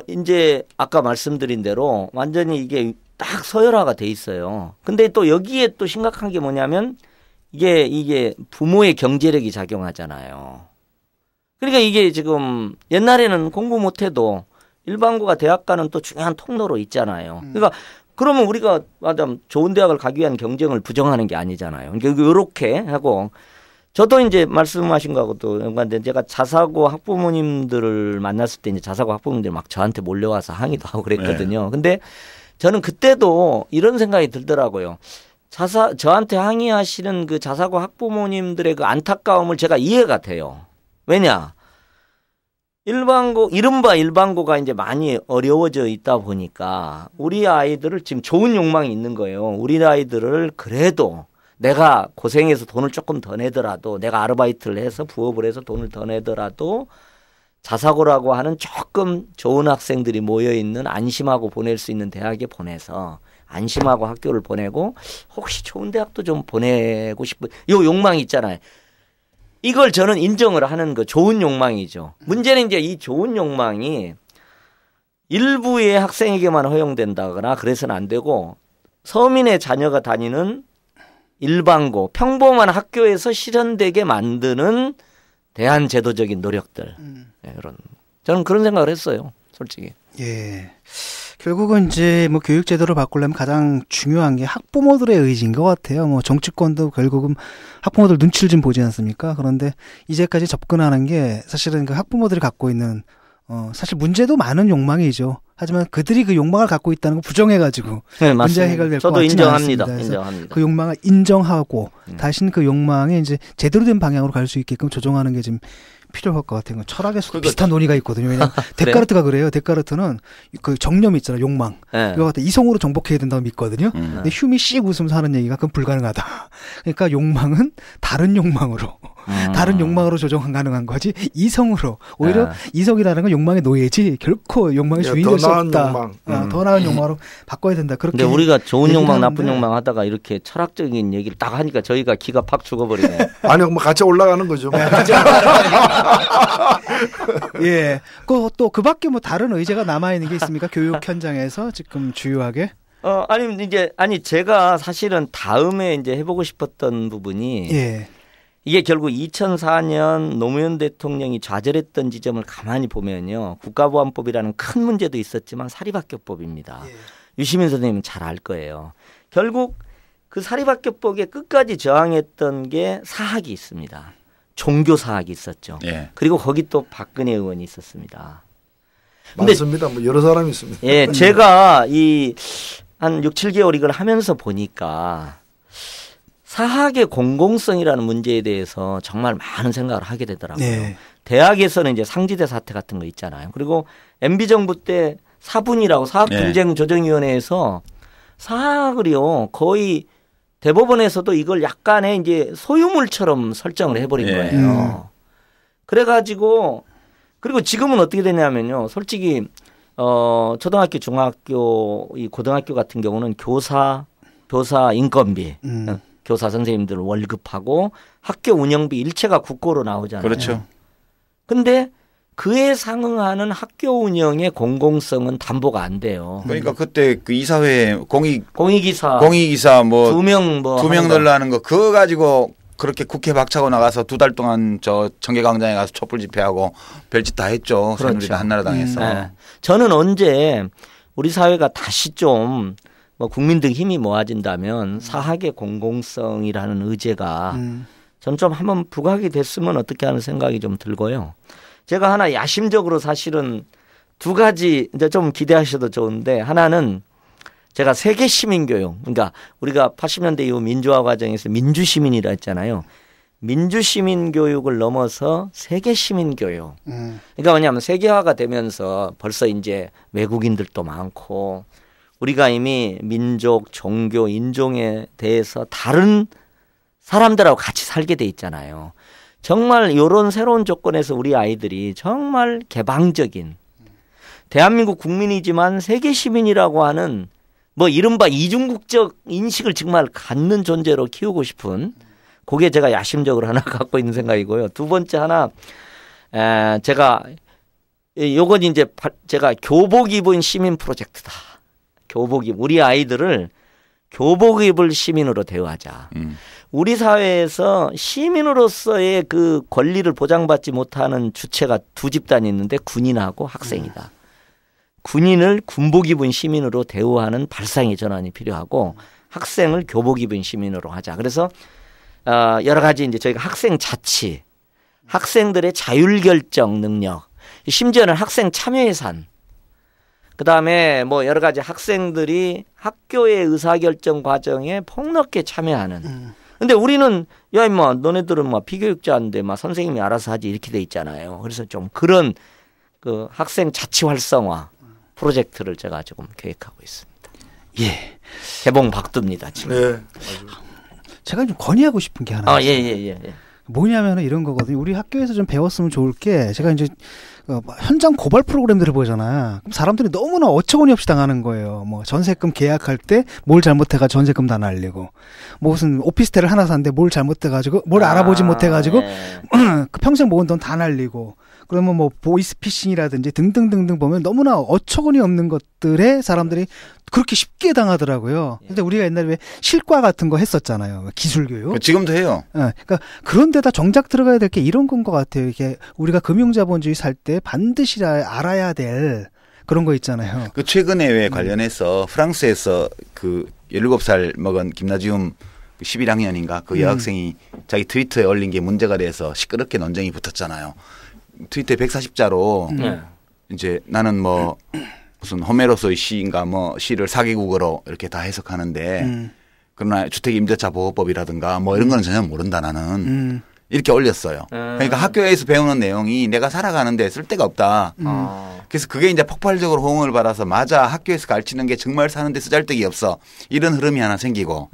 이제 아까 말씀드린 대로 완전히 이게 딱 서열화가 돼 있어요. 근데 또 여기에 또 심각한 게 뭐냐면 이게 부모의 경제력이 작용하잖아요. 그러니까 이게 지금 옛날에는 공부 못해도 일반고가 대학 가는 또 중요한 통로로 있잖아요. 그러니까 그러면 우리가 좋은 대학을 가기 위한 경쟁을 부정하는 게 아니잖아요. 그러니까 이렇게 하고 저도 이제 말씀하신 거하고도 연관된 제가 자사고 학부모님들을 만났을 때 이제 자사고 학부모님들이 막 저한테 몰려와서 항의도 하고 그랬거든요. 네. 근데 저는 그때도 이런 생각이 들더라고요. 저한테 항의하시는 그 자사고 학부모님들의 그 안타까움을 제가 이해가 돼요. 왜냐? 이른바 일반고가 이제 많이 어려워져 있다 보니까 우리 아이들을 지금 좋은 욕망이 있는 거예요. 우리 아이들을 그래도 내가 고생해서 돈을 조금 더 내더라도 내가 아르바이트를 해서 부업을 해서 돈을 더 내더라도 자사고라고 하는 조금 좋은 학생들이 모여있는 안심하고 보낼 수 있는 대학에 보내서 안심하고 학교를 보내고 혹시 좋은 대학도 좀 보내고 싶은 이 욕망이 있잖아요. 이걸 저는 인정을 하는 거 좋은 욕망이죠. 문제는 이제 이 좋은 욕망이 일부의 학생에게만 허용된다거나 그래서는 안 되고 서민의 자녀가 다니는 일반고 평범한 학교에서 실현되게 만드는 대한 제도적인 노력들 이런 저는 그런 생각을 했어요, 솔직히. 예. 결국은 이제 뭐 교육 제도를 바꾸려면 가장 중요한 게 학부모들의 의지인 것 같아요. 뭐 정치권도 결국은 학부모들 눈치를 좀 보지 않습니까? 그런데 이제까지 접근하는 게 사실은 그 학부모들이 갖고 있는 사실 문제도 많은 욕망이죠. 하지만 그들이 그 욕망을 갖고 있다는 걸 부정해가지고 네, 문제 해결될 것 저도 같지는 인정합니다. 않습니다. 인정합니다. 그 욕망을 인정하고 다시는 그 욕망에 이제 제대로 된 방향으로 갈 수 있게끔 조정하는 게 지금 필요할 것 같아요. 철학에서도 비슷한 논의가 있거든요. 왜냐하면 데카르트가 그래요. 데카르트는 그 정념이 있잖아요. 욕망. 네. 이거 갖다 이성으로 정복해야 된다고 믿거든요. 근데 휴미 씩 웃으면서 하는 얘기가 그건 불가능하다. 그러니까 욕망은 다른 욕망으로 다른 욕망으로 조정 가능한 거지 이성으로 오히려 이성이라는 건 욕망의 노예지 결코 욕망의 주인이 될 수 없다. 더 나은 욕망으로 바꿔야 된다. 그렇게. 근데 우리가 좋은 욕망, 나쁜 욕망 하다가 이렇게 철학적인 얘기를 딱 하니까 저희가 기가 팍 죽어버리네. 아니, 뭐 같이 올라가는 거죠. 예. 또 그 밖에 뭐 다른 의제가 남아 있는 게 있습니까? 교육 현장에서 지금 주요하게. 제가 사실은 다음에 이제 해보고 싶었던 부분이. 예. 이게 결국 2004년 노무현 대통령이 좌절했던 지점을 가만히 보면요. 국가보안법이라는 큰 문제도 있었지만 사립학교법입니다. 예. 유시민 선생님은 잘 알 거예요. 결국 그 사립학교법에 끝까지 저항했던 게 사학이 있습니다. 종교 사학이 있었죠. 예. 그리고 거기 또 박근혜 의원이 있었습니다. 많습니다. 뭐 여러 사람이 있습니다. 예, 제가 한 6, 7개월 이걸 하면서 보니까 사학의 공공성이라는 문제에 대해서 정말 많은 생각을 하게 되더라고요. 네. 대학에서는 이제 상지대 사태 같은 거 있잖아요. 그리고 MB 정부 때 사분이라고 사학분쟁조정위원회에서 사학을요 거의 대법원에서도 이걸 약간의 이제 소유물처럼 설정을 해버린 거예요. 그래가지고 그리고 지금은 어떻게 되냐면요. 솔직히 초등학교, 중학교, 이 고등학교 같은 경우는 교사 인건비, 교사 선생님들 월급하고 학교 운영비 일체가 국고로 나오잖아요. 그렇죠. 근데 그에 상응하는 학교 운영의 공공성은 담보가 안 돼요. 그러니까 그때 그 이사회 공익이사 뭐 두 명 넣으려 하는 거 그거 가지고 그렇게 국회 박차고 나가서 2달 동안 저 청계광장에 가서 촛불 집회하고 별짓 다 했죠. 그렇죠. 한나라당에서. 네. 저는 언제 우리 사회가 다시 좀 뭐 국민들 힘이 모아진다면 사학의 공공성이라는 의제가 저는 좀 한번 부각이 됐으면 어떻게 하는 생각이 좀 들고요. 제가 하나 야심적으로 사실은 2가지 이제 좀 기대하셔도 좋은데 하나는 제가 세계 시민교육 그러니까 우리가 80년대 이후 민주화 과정에서 민주시민이라 했잖아요. 민주시민교육을 넘어서 세계 시민교육. 그러니까 뭐냐면 세계화가 되면서 벌써 이제 외국인들도 많고 우리가 이미 민족, 종교, 인종에 대해서 다른 사람들하고 같이 살게 돼 있잖아요. 정말 이런 새로운 조건에서 우리 아이들이 정말 개방적인 대한민국 국민이지만 세계 시민이라고 하는 뭐 이른바 이중국적 인식을 정말 갖는 존재로 키우고 싶은 그게 제가 야심적으로 하나 갖고 있는 생각이고요. 2번째 하나 제가 요건 이제 제가 교복 입은 시민 프로젝트다. 우리 아이들을 교복 입을 시민으로 대우하자. 우리 사회에서 시민으로서의 그 권리를 보장받지 못하는 주체가 2 집단이 있는데 군인하고 학생이다. 군인을 군복 입은 시민으로 대우하는 발상의 전환이 필요하고 학생을 교복 입은 시민으로 하자. 그래서 여러 가지 이제 저희가 학생 자치, 학생들의 자율결정 능력, 심지어는 학생 참여 예산, 그다음에 뭐 여러 가지 학생들이 학교의 의사결정 과정에 폭넓게 참여하는. 근데 우리는 야 임마 너네들은 막 피교육자인데 막 선생님이 알아서 하지 이렇게 돼 있잖아요. 그래서 좀 그런 그 학생 자치 활성화 프로젝트를 제가 조금 계획하고 있습니다. 예. 개봉 박두입니다 지금. 네. 제가 좀 건의하고 싶은 게 하나 있어요. 예. 뭐냐면 이런 거거든요. 우리 학교에서 좀 배웠으면 좋을 게 제가 이제 현장 고발 프로그램들을 보잖아요. 그럼 사람들이 너무나 어처구니 없이 당하는 거예요. 뭐 전세금 계약할 때 뭘 잘못해가 전세금 다 날리고, 뭐 무슨 오피스텔을 하나 샀는데 뭘 잘못해가지고 뭘 알아보지 못해가지고 그 평생 모은 돈 다 날리고. 그러면 뭐 보이스피싱이라든지 등등등등 보면 너무나 어처구니 없는 것들에 사람들이 그렇게 쉽게 당하더라고요. 근데 우리가 옛날에 왜 실과 같은 거 했었잖아요. 기술교육. 지금도 해요. 그러니까 그런 데다 정작 들어가야 될 게 이런 건 것 같아요. 이게 우리가 금융자본주의 살 때 반드시 알아야 될 그런 거 있잖아요. 그 최근에 왜 관련해서 프랑스에서 그 17살 먹은 김나지움 11학년인가 그 여학생이 자기 트위터에 올린 게 문제가 돼서 시끄럽게 논쟁이 붙었잖아요. 트위터에 140자로 이제 나는 뭐 무슨 호메로스의 시인가 뭐 시를 4개국어로 이렇게 다 해석하는데 그러나 주택임대차 보호법이라든가 뭐 이런 거는 전혀 모른다 나는 이렇게 올렸어요. 그러니까 학교에서 배우는 내용이 내가 살아가는데 쓸데가 없다. 그래서 그게 이제 폭발적으로 호응을 받아서 맞아 학교에서 가르치는 게 정말 사는데 쓰잘데기 없어 이런 흐름이 하나 생기고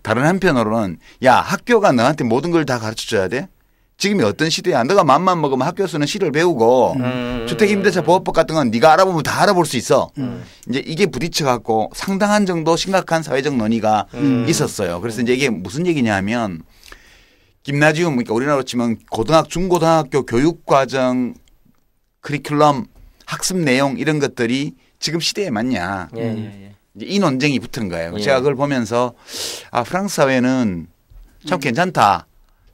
다른 한편으로는 야 학교가 너한테 모든 걸 다 가르쳐줘야 돼? 지금이 어떤 시대야. 너가 맘만 먹으면 학교에서는 시를 배우고 주택임대차 보호법 같은 건 네가 알아보면 다 알아볼 수 있어. 이제 이게 부딪혀 갖고 상당한 정도 심각한 사회적 논의가 있었어요. 그래서 이제 이게 무슨 얘기냐 하면 김나지움 그러니까 우리나라로 치면 중고등학교 교육과정 커리큘럼 학습 내용 이런 것들이 지금 시대에 맞냐. 이제 이 논쟁이 붙은 거예요. 제가 그걸 보면서 아 프랑스 사회는 참 괜찮다.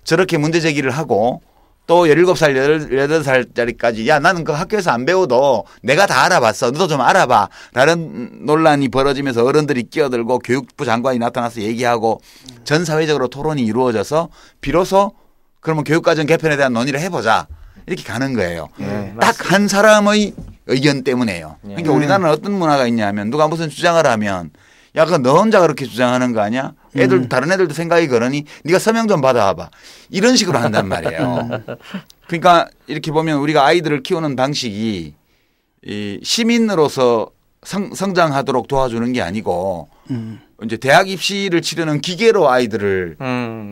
저렇게 문제 제기를 하고 또 17살, 18살짜리까지 야 나는 그 학교에서 안 배워도 내가 다 알아봤어. 너도 좀 알아봐. 라는 논란이 벌어지면서 어른들이 끼어들고 교육부 장관이 나타나서 얘기하고 전 사회적으로 토론이 이루어져서 비로소 그러면 교육과정 개편에 대한 논의를 해보자. 이렇게 가는 거예요. 딱 한 사람의 의견 때문에요. 그러니까 우리나라는 어떤 문화가 있냐면 누가 무슨 주장을 하면 야, 그거 너 혼자 그렇게 주장하는 거 아니야? 다른 애들도 생각이 그러니 네가 서명 좀 받아와봐. 이런 식으로 한단 말이에요. 그러니까 이렇게 보면 우리가 아이들을 키우는 방식이 이 시민으로서 성장하도록 도와주는 게 아니고 이제 대학 입시를 치르는 기계로 아이들을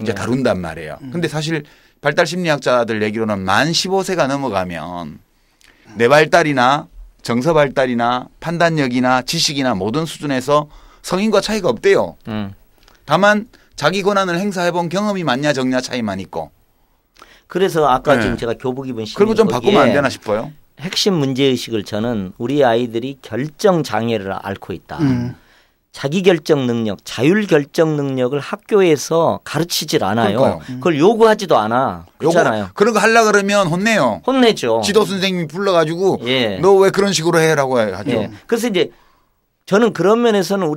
이제 다룬단 말이에요. 근데 사실 발달 심리학자들 얘기로는 만 15세가 넘어가면 내 발달이나 정서 발달이나 판단력이나 지식이나 모든 수준에서 성인과 차이가 없대요. 다만 자기 권한을 행사해본 경험이 많냐 적냐 차이만 있고. 그래서 아까 지금 제가 교복 입은 시민 그리고 좀 바꾸면 안 되나 싶어요. 핵심 문제의식을 저는 우리 아이들이 결정 장애를 앓고 있다. 자기 결정 능력, 자율 결정 능력을 학교에서 가르치질 않아요. 그걸 요구하지도 않아. 그렇잖아요. 그런 거 하려고 그러면 혼내요. 혼내죠. 지도 선생님이 불러가지고 너 왜 그런 식으로 해라고 하죠. 그래서 이제 저는 그런 면에서는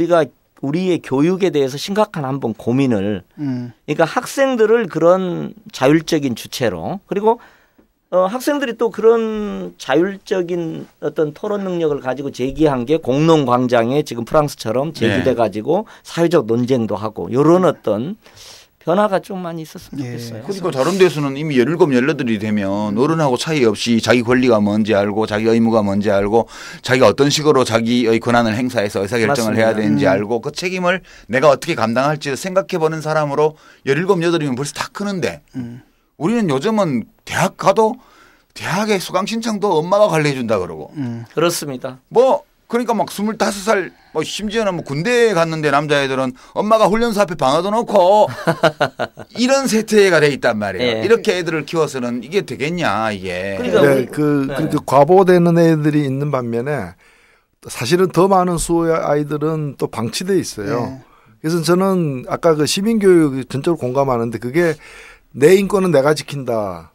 우리의 교육에 대해서 심각한 한번 고민을 그러니까 학생들을 그런 자율적인 주체로 그리고 학생들이 또 그런 자율적인 어떤 토론 능력을 가지고 제기한 게 공론광장에 지금 프랑스처럼 제기돼 가지고 사회적 논쟁도 하고 이런 어떤 변화가 좀 많이 있었으면 좋겠어요. 그리고 다른 데서는 이미 17, 18이 되면 어른하고 차이 없이 자기 권리가 뭔지 알고 자기 의무가 뭔지 알고 자기가 어떤 식으로 자기의 권한을 행사해서 의사결정을 해야 되는지 알고 그 책임을 내가 어떻게 감당할지 생각해보는 사람으로 17, 18이면 벌써 다 크는데 우리는 요즘은 대학 가도 대학의 수강 신청도 엄마가 관리해 준다 그러고. 그렇습니다. 뭐 그러니까 막 25살 뭐 심지어는 뭐 군대에 갔는데 남자애들은 엄마가 훈련소 앞에 방아도 놓고 이런 세태가 돼 있단 말이에요. 이렇게 애들을 키워서는 이게 되겠냐 이게. 그러니까 과보되는 애들이 있는 반면에 사실은 더 많은 수의 아이들은 또 방치돼 있어요. 그래서 저는 아까 그 시민교육 전적으로 공감하는데 그게 내 인권은 내가 지킨다.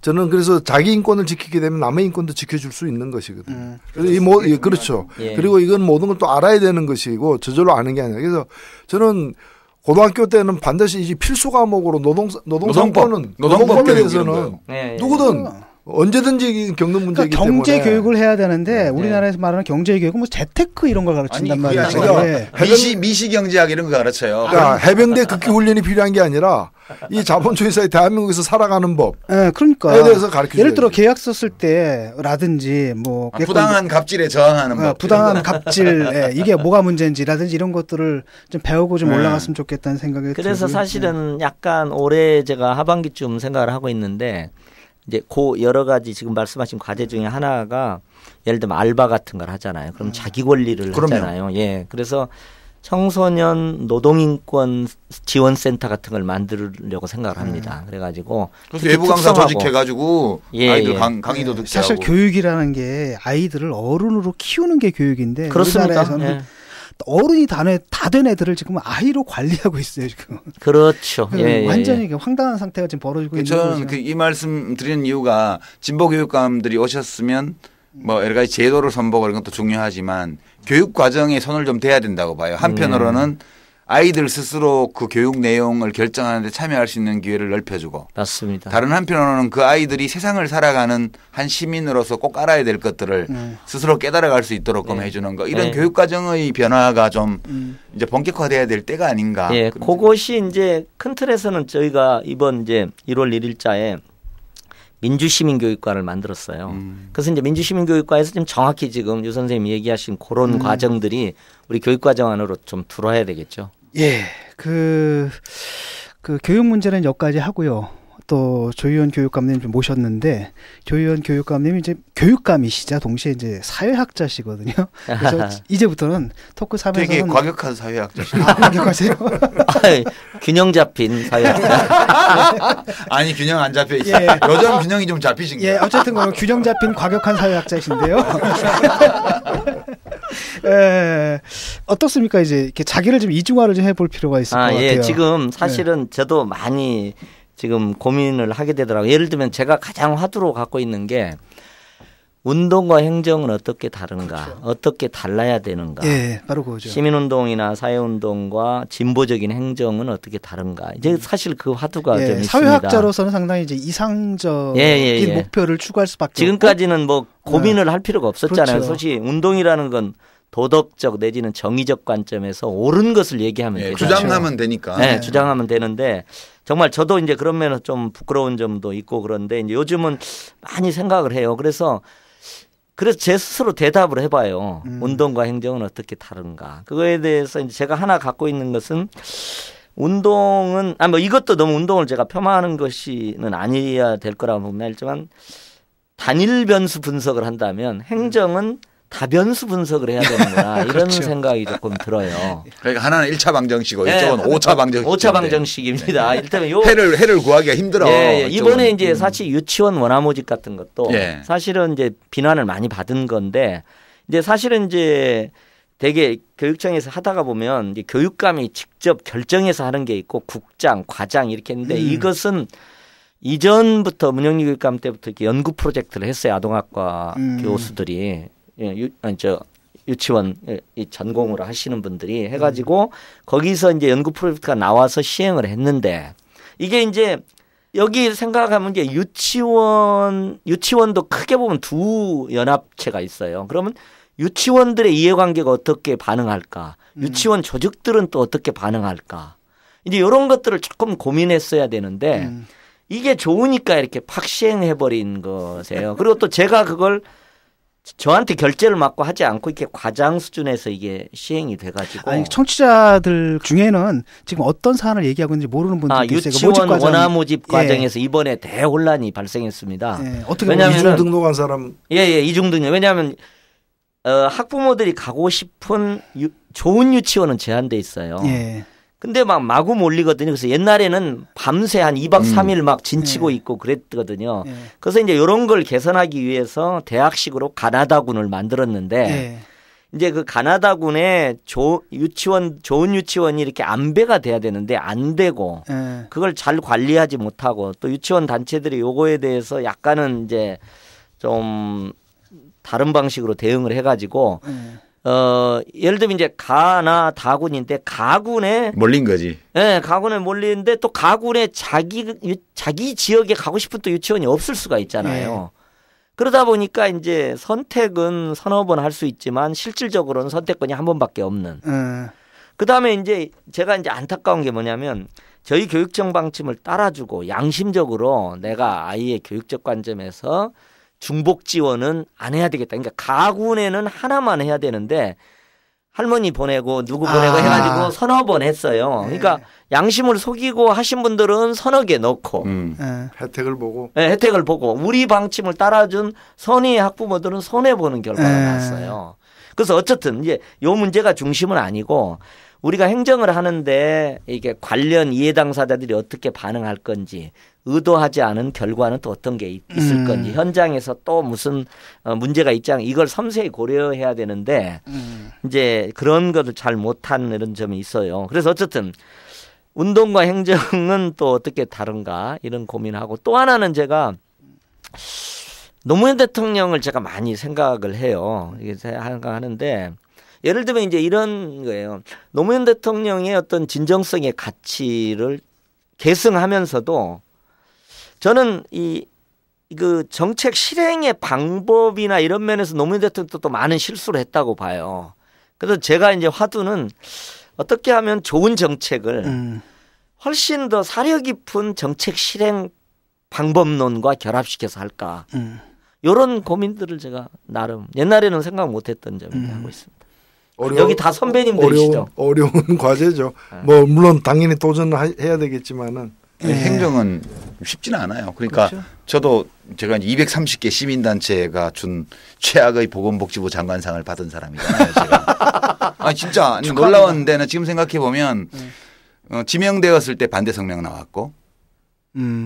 저는 그래서 자기 인권을 지키게 되면 남의 인권도 지켜줄 수 있는 것이거든요. 그래서 그렇죠. 그리고 이건 모든 걸 또 알아야 되는 것이고 저절로 아는 게 아니라. 그래서 저는 고등학교 때는 반드시 이제 필수 과목으로 노동법에 대해서는 누구든 언제든지 겪는 문제이기 때문에 경제 교육을 해야 되는데 우리나라에서 말하는 경제 교육은 뭐 재테크 이런 걸 가르친단 말이죠. 미시 경제학 이런 거 가르쳐요. 그러니까 해병대 극기 훈련이 필요한 게 아니라 이 자본주의 사회 대한민국에서 살아가는 법. 그러니까에 대해서 가르쳐. 예를 들어 계약서 쓸 때라든지 뭐 부당한 갑질에 저항하는 법. 부당한 갑질 이게 뭐가 문제인지라든지 이런 것들을 좀 배우고 좀 올라갔으면 좋겠다는 생각이 들어요. 그래서 사실은 약간 올해 제가 하반기쯤 생각을 하고 있는데 이제 여러 가지 지금 말씀하신 과제 중에 하나가 예를 들면 알바 같은 걸 하잖아요. 그럼 자기 권리를 하잖아요. 그래서 청소년 노동인권 지원센터 같은 걸 만들려고 생각을 합니다. 그래가지고 그래서 외부 강사 조직해가지고 아이들 강의도 듣게 사실 하고. 교육이라는 게 아이들을 어른으로 키우는 게 교육인데 그렇습니다. 우리나라에서는 어른이 다 된 애들을 지금 아이로 관리하고 있어요 지금. 그렇죠. 완전히 황당한 상태가 지금 벌어지고 있는 거죠. 저는 이 말씀 드리는 이유가 진보 교육감들이 오셨으면 뭐 여러 가지 제도를 선보고 이런 것도 중요하지만 교육 과정에 손을 좀 대야 된다고 봐요. 한편으로는 아이들 스스로 그 교육 내용을 결정하는 데 참여할 수 있는 기회를 넓혀주고 맞습니다. 다른 한편으로는 그 아이들이 세상을 살아가는 한 시민으로서 꼭 알아야 될 것들을 스스로 깨달아갈 수 있도록끔 해주는 거 이런 교육 과정의 변화가 좀 이제 본격화돼야 될 때가 아닌가. 그것이 이제 큰 틀에서는 저희가 이번 이제 1월 1일자에 민주시민교육과를 만들었어요. 그래서 이제 민주시민교육과에서 좀 정확히 지금 유 선생님이 얘기하신 그런 과정들이 우리 교육과정 안으로 좀 들어와야 되겠죠. 그 교육 문제는 여기까지 하고요. 또 조희연 교육감님 좀 모셨는데 조희연 교육감님이 이제 교육감이시자 동시에 이제 사회학자시거든요. 그래서 이제부터는 토크 3에서는 되게 과격한 사회학자시네요. 과격하세요? 균형 잡힌 사회학자. 아니 균형 안 잡혀 있어요. 요즘 균형이 좀 잡히신 거예요. 어쨌든 균형 잡힌 과격한 사회학자이신데요. 어떻습니까? 이제 이렇게 자기를 좀 이중화를 좀 해볼 필요가 있을 것 같아요. 지금 사실은 저도 많이 지금 고민을 하게 되더라고요. 예를 들면 제가 가장 화두로 갖고 있는 게 운동과 행정은 어떻게 다른가, 그렇죠. 어떻게 달라야 되는가. 예, 바로 그거죠. 시민운동이나 사회운동과 진보적인 행정은 어떻게 다른가. 이제 사실 그 화두가 좀 있습니다. 사회학자로서는 상당히 이제 이상적인 목표를 추구할 수밖에 지금까지는 뭐 고민을 할 필요가 없었잖아요. 그렇죠. 솔직히 운동이라는 건 도덕적 내지는 정의적 관점에서 옳은 것을 얘기하면 되죠. 주장하면 되니까. 네, 주장하면 되는데 정말 저도 이제 그런 면에서 좀 부끄러운 점도 있고 그런데 이제 요즘은 많이 생각을 해요. 그래서 제 스스로 대답을 해봐요. 운동과 행정은 어떻게 다른가. 그거에 대해서 이제 제가 하나 갖고 있는 것은 운동은 뭐 이것도 너무 운동을 제가 폄하하는 것이는 아니어야 될 거라고 봅니다만 단일 변수 분석을 한다면 행정은 다변수 분석을 해야 되는구나. 이런 그렇죠. 생각이 조금 들어요. 그러니까 하나는 1차 방정식이고 이쪽은 5차 방정식. 5차 방정식입니다. 이를테면 해를 구하기가 힘들어. 이번에 이제 사실 유치원 원화 모집 같은 것도 사실은 이제 비난을 많이 받은 건데 이제 사실은 이제 되게 교육청에서 하다가 보면 이제 교육감이 직접 결정해서 하는 게 있고 국장, 과장 이렇게 했는데 이것은 이전부터 문영리 교육감 때부터 이렇게 연구 프로젝트를 했어요. 아동학과 교수들이. 유치원 전공으로 하시는 분들이 해가지고 거기서 이제 연구 프로젝트가 나와서 시행을 했는데 이게 이제 여기 생각하면 이제 유치원도 크게 보면 두 연합체가 있어요. 그러면 유치원들의 이해관계가 어떻게 반응할까? 유치원 조직들은 또 어떻게 반응할까? 이제 이런 것들을 조금 고민했어야 되는데 이게 좋으니까 이렇게 팍 시행해버린 거세요. 그리고 또 제가 그걸 저한테 결제를 맡고 하지 않고 이렇게 과장 수준에서 이게 시행이 돼가지고. 아니, 청취자들 중에는 지금 어떤 사안을 얘기하고 있는지 모르는 분들이 계세요. 유치원 원화 모집 과정에서 이번에 대혼란이 발생했습니다. 어떻게 왜냐하면 이중 등록한 사람. 이중 등록. 왜냐하면 학부모들이 가고 싶은 좋은 유치원은 제한돼 있어요. 근데 막 마구 몰리거든요. 그래서 옛날에는 밤새 한 2박 3일 막 진치고 있고 그랬거든요. 그래서 이제 이런 걸 개선하기 위해서 대학식으로 가나다군을 만들었는데 이제 그 가나다군에 좋은 유치원이 이렇게 안배가 돼야 되는데 안 되고 그걸 잘 관리하지 못하고 또 유치원 단체들이 요거에 대해서 약간은 이제 좀 다른 방식으로 대응을 해가지고 예를 들면 이제 가나다군인데 가군에 몰린 거지. 네, 가군에 몰리는데 또 가군에 자기 지역에 가고 싶은 또 유치원이 없을 수가 있잖아요. 그러다 보니까 이제 선택은 서너 번 할 수 있지만 실질적으로는 선택권이 한 번밖에 없는. 그다음에 이제 제가 이제 안타까운 게 뭐냐면 저희 교육청 방침을 따라주고 양심적으로 내가 아이의 교육적 관점에서 중복 지원은 안 해야 되겠다. 그러니까 가군에는 하나만 해야 되는데 할머니 보내고 누구 보내고 해가지고 서너 번 했어요. 그러니까 양심을 속이고 하신 분들은 서너 개 넣고 혜택을 보고 혜택을 보고 우리 방침을 따라준 선의의 학부모들은 손해보는 결과가 났어요. 그래서 어쨌든 이제 요 문제가 중심은 아니고 우리가 행정을 하는데 이게 관련 이해 당사자들이 어떻게 반응할 건지 의도하지 않은 결과는 또 어떤 게 있을 건지 현장에서 또 무슨 문제가 있지 않은 이걸 섬세히 고려해야 되는데 이제 그런 것을 잘 못한 이런 점이 있어요. 그래서 어쨌든 운동과 행정은 또 어떻게 다른가 이런 고민하고 또 하나는 제가 노무현 대통령을 제가 많이 생각을 해요. 이게 생각하는데 예를 들면 이제 이런 거예요. 노무현 대통령의 어떤 진정성의 가치를 계승하면서도 저는 그 정책 실행의 방법이나 이런 면에서 노무현 대통령도 또 많은 실수를 했다고 봐요. 그래서 제가 이제 화두는 어떻게 하면 좋은 정책을 훨씬 더 사려 깊은 정책 실행 방법론과 결합시켜서 할까. 이런 고민들을 제가 나름 옛날에는 생각 못했던 점을 하고 있습니다. 여기 다 선배님들이시죠. 어려운 과제죠. 뭐 물론 당연히 도전해야 되겠지만은 행정은 쉽지는 않아요. 그러니까 그렇죠. 저도 제가 230개 시민단체가 준 최악의 보건복지부 장관상을 받은 사람이잖아요. 제가. 진짜 놀라운 데는 지금 생각해 보면 지명되었을 때 반대 성명 나왔고.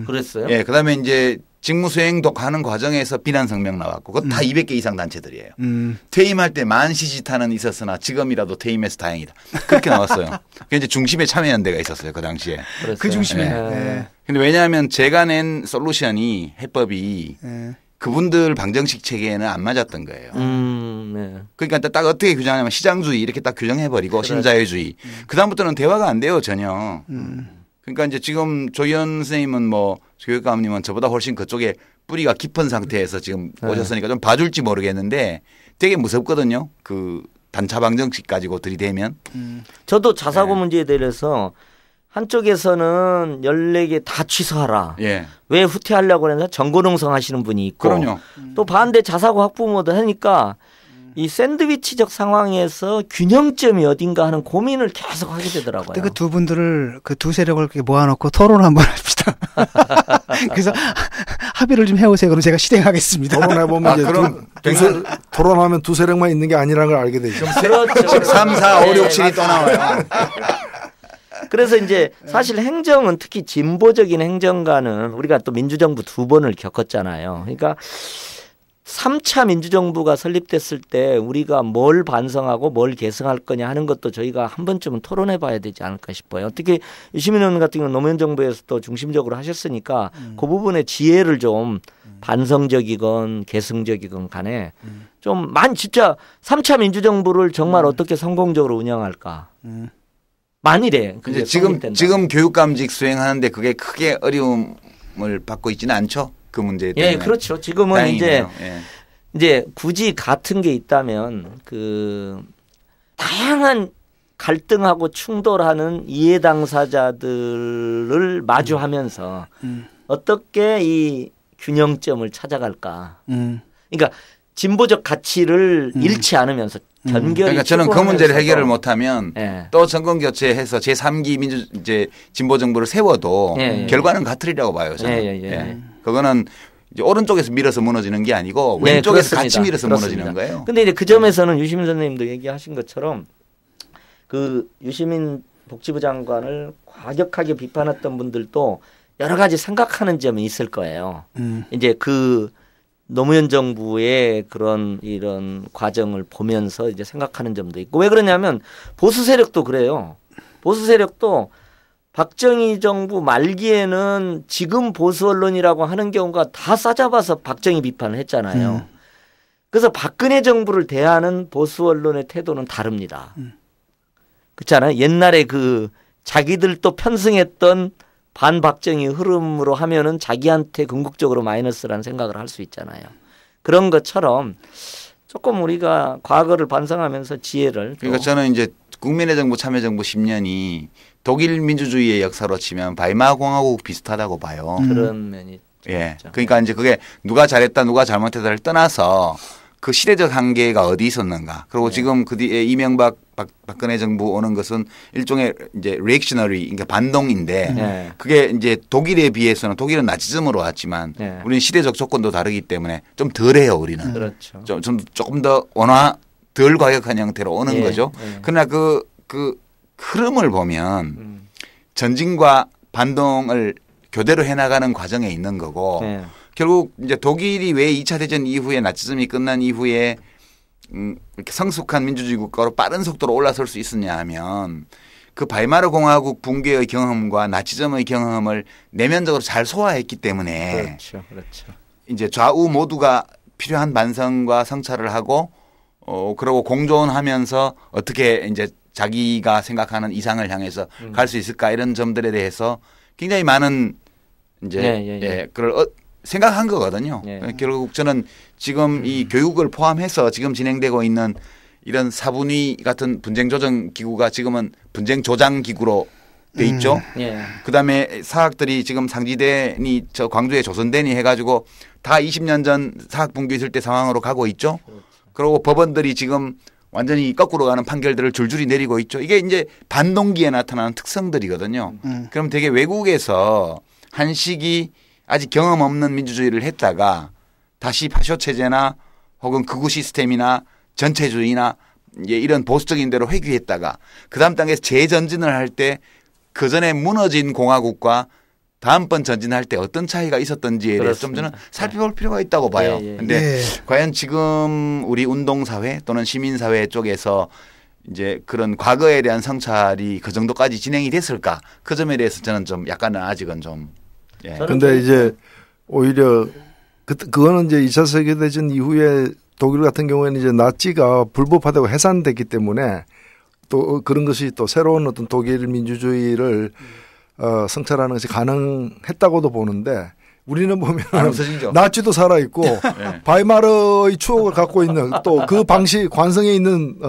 그랬어요? 그다음에 이제 직무 수행하는 과정에서 비난 성명 나왔고 그거 다 200개 이상 단체들이에요. 퇴임할 때 만 시지탄은 있었으나 지금이라도 퇴임해서 다행이다. 그렇게 나왔어요. 그 이제 중심에 참여연대가 있었어요 그 당시에. 그랬어요. 그 중심에. 네. 근데 왜냐하면 제가 낸 솔루션이 해법이 그분들 방정식 체계에는 안 맞았던 거예요. 네. 그러니까 딱 어떻게 규정하냐면 시장주의 이렇게 딱 규정해버리고 신자유주의. 그다음부터는 대화가 안 돼요 전혀. 그러니까 이제 지금 조희연 선생님은 뭐 교육감님은 저보다 훨씬 그쪽에 뿌리가 깊은 상태에서 지금 오셨으니까 좀 봐줄지 모르겠는데 되게 무섭거든요. 그 단차 방정식 가지고 들이대면. 저도 자사고 문제에 대해서 한쪽에서는 14개 다 취소하라. 예. 왜 후퇴하려고 그러나 정고농성 하시는 분이 있고. 그럼요. 또 반대 자사고 학부모도 하니까 이 샌드위치적 상황에서 균형점이 어딘가 하는 고민을 계속 하게 되더라고요. 그때 그 두 분들을 그 두 세력을 이렇게 모아놓고 토론 한번 합시다. 그래서 합의를 좀 해오세요. 그럼 제가 실행하겠습니다. 토론해보면 이제 토론하면 두 세력만 있는 게 아니라는 걸 알게 되죠. 그렇죠. 3, 4, 5, 6, 7이 또 나와요. 그래서 이제 사실 행정은 특히 진보적인 행정가는 우리가 또 민주정부 2번을 겪었잖아요. 그러니까 3차 민주정부가 설립됐을 때 우리가 뭘 반성하고 뭘 개선할 거냐 하는 것도 저희가 한 번쯤은 토론해 봐야 되지 않을까 싶어요. 특히 유시민 의원 같은 경우는 노무현 정부에서도 중심적으로 하셨으니까 그 부분의 지혜를 좀 반성적이건 개성적이건 간에 좀 진짜 3차 민주정부를 정말 어떻게 성공적으로 운영할까. 만일에 근데 지금 교육감직 수행하는데 그게 크게 어려움을 받고 있지는 않죠. 그 문제 때문에. 예, 그렇죠. 지금은 다행이네요. 이제 굳이 같은 게 있다면 그 다양한 갈등하고 충돌하는 이해 당사자들을 마주하면서 어떻게 이 균형점을 찾아갈까. 그러니까 진보적 가치를 잃지 않으면서 견결이. 그러니까 저는 그 문제를 해결을 못하면 또 정권 교체해서 제3기 이제 진보 정부를 세워도 결과는 같으리라고 봐요. 저는. 그거는 이제 오른쪽에서 밀어서 무너지는 게 아니고 왼쪽에서 같이 밀어서 무너지는 거예요. 그런데 이제 그 점에서는 유시민 선생님도 얘기하신 것처럼 그 유시민 복지부 장관을 과격하게 비판했던 분들도 여러 가지 생각하는 점이 있을 거예요. 이제 그 노무현 정부의 그런 이런 과정을 보면서 이제 생각하는 점도 있고 왜 그러냐면 보수 세력도 그래요. 보수 세력도 박정희 정부 말기에는 지금 보수 언론이라고 하는 경우가 다 싸잡아서 박정희 비판을 했잖아요. 그래서 박근혜 정부를 대하는 보수 언론의 태도는 다릅니다. 그렇잖아요. 옛날에 그 자기들도 편승했던 반박정희 흐름으로 하면은 자기한테 궁극적으로 마이너스라는 생각을 할 수 있잖아요. 그런 것처럼 조금 우리가 과거를 반성하면서 지혜를. 그러니까 저는 이제 국민의 정부 참여정부 10년이 독일 민주주의의 역사로 치면 바이마르 공화국 비슷하다고 봐요. 그런 면이. 예. 있죠. 그러니까 이제 그게 누가 잘했다 누가 잘못했다를 떠나서 그 시대적 한계가 어디 있었는가. 그리고 지금 그 뒤에 이명박 박근혜 정부 오는 것은 일종의 이제 리액셔너리 그러니까 반동인데 그게 이제 독일에 비해서는 독일은 나치즘으로 왔지만 우리는 시대적 조건도 다르기 때문에 좀 덜해요 우리는. 그렇죠. 좀 조금 더 덜 과격한 형태로 오는 거죠. 그러나 그 흐름을 보면 전진과 반동을 교대로 해나가는 과정에 있는 거고 결국 이제 독일이 왜 2차 대전 이후에 나치즘이 끝난 이후에 이렇게 성숙한 민주주의 국가로 빠른 속도로 올라설 수 있었냐 하면 그 바이마르 공화국 붕괴의 경험과 나치즘의 경험을 내면적으로 잘 소화했기 때문에 그렇죠. 이제 좌우 모두가 필요한 반성과 성찰을 하고 그러고 공존하면서 어떻게 이제 자기가 생각하는 이상을 향해서 갈 수 있을까 이런 점들에 대해서 굉장히 많은 이제 그걸 생각한 거거든요. 결국 저는 지금 이 교육을 포함해서 지금 진행되고 있는 이런 사분위 같은 분쟁 조정 기구가 지금은 분쟁 조장 기구로 돼 있죠. 그다음에 사학들이 지금 상지대니 저 광주의 조선대니 해가지고 다 20년 전 사학 분규 있을 때 상황으로 가고 있죠. 그리고 법원들이 지금 완전히 거꾸로 가는 판결들을 줄줄이 내리고 있죠. 이게 이제 반동기에 나타나는 특성들이거든요. 그럼 되게 외국에서 한식이 아직 경험 없는 민주주의를 했다가 다시 파쇼 체제나 혹은 극우 시스템이나 전체주의나 이런 보수적인 대로 회귀했다가 그다음 단계에서 재전진을 할 때 그 전에 무너진 공화국과 다음번 전진할 때 어떤 차이가 있었던지에 대해서 좀 저는 살펴볼 필요가 있다고 봐요. 근데 과연 지금 우리 운동사회 또는 시민사회 쪽에서 이제 그런 과거에 대한 성찰이 그 정도까지 진행이 됐을까? 그 점에 대해서 저는 좀 약간은 아직은 좀. 근데 이제 오히려 그거는 이제 2차 세계대전 이후에 독일 같은 경우에는 이제 나치가 불법화되고 해산됐기 때문에 또 그런 것이 또 새로운 어떤 독일 민주주의를 성찰하는 것이 가능했다고도 보는데 우리는 보면 나치도 살아있고 바이마르의 추억을 갖고 있는 또 그 방식 관성에 있는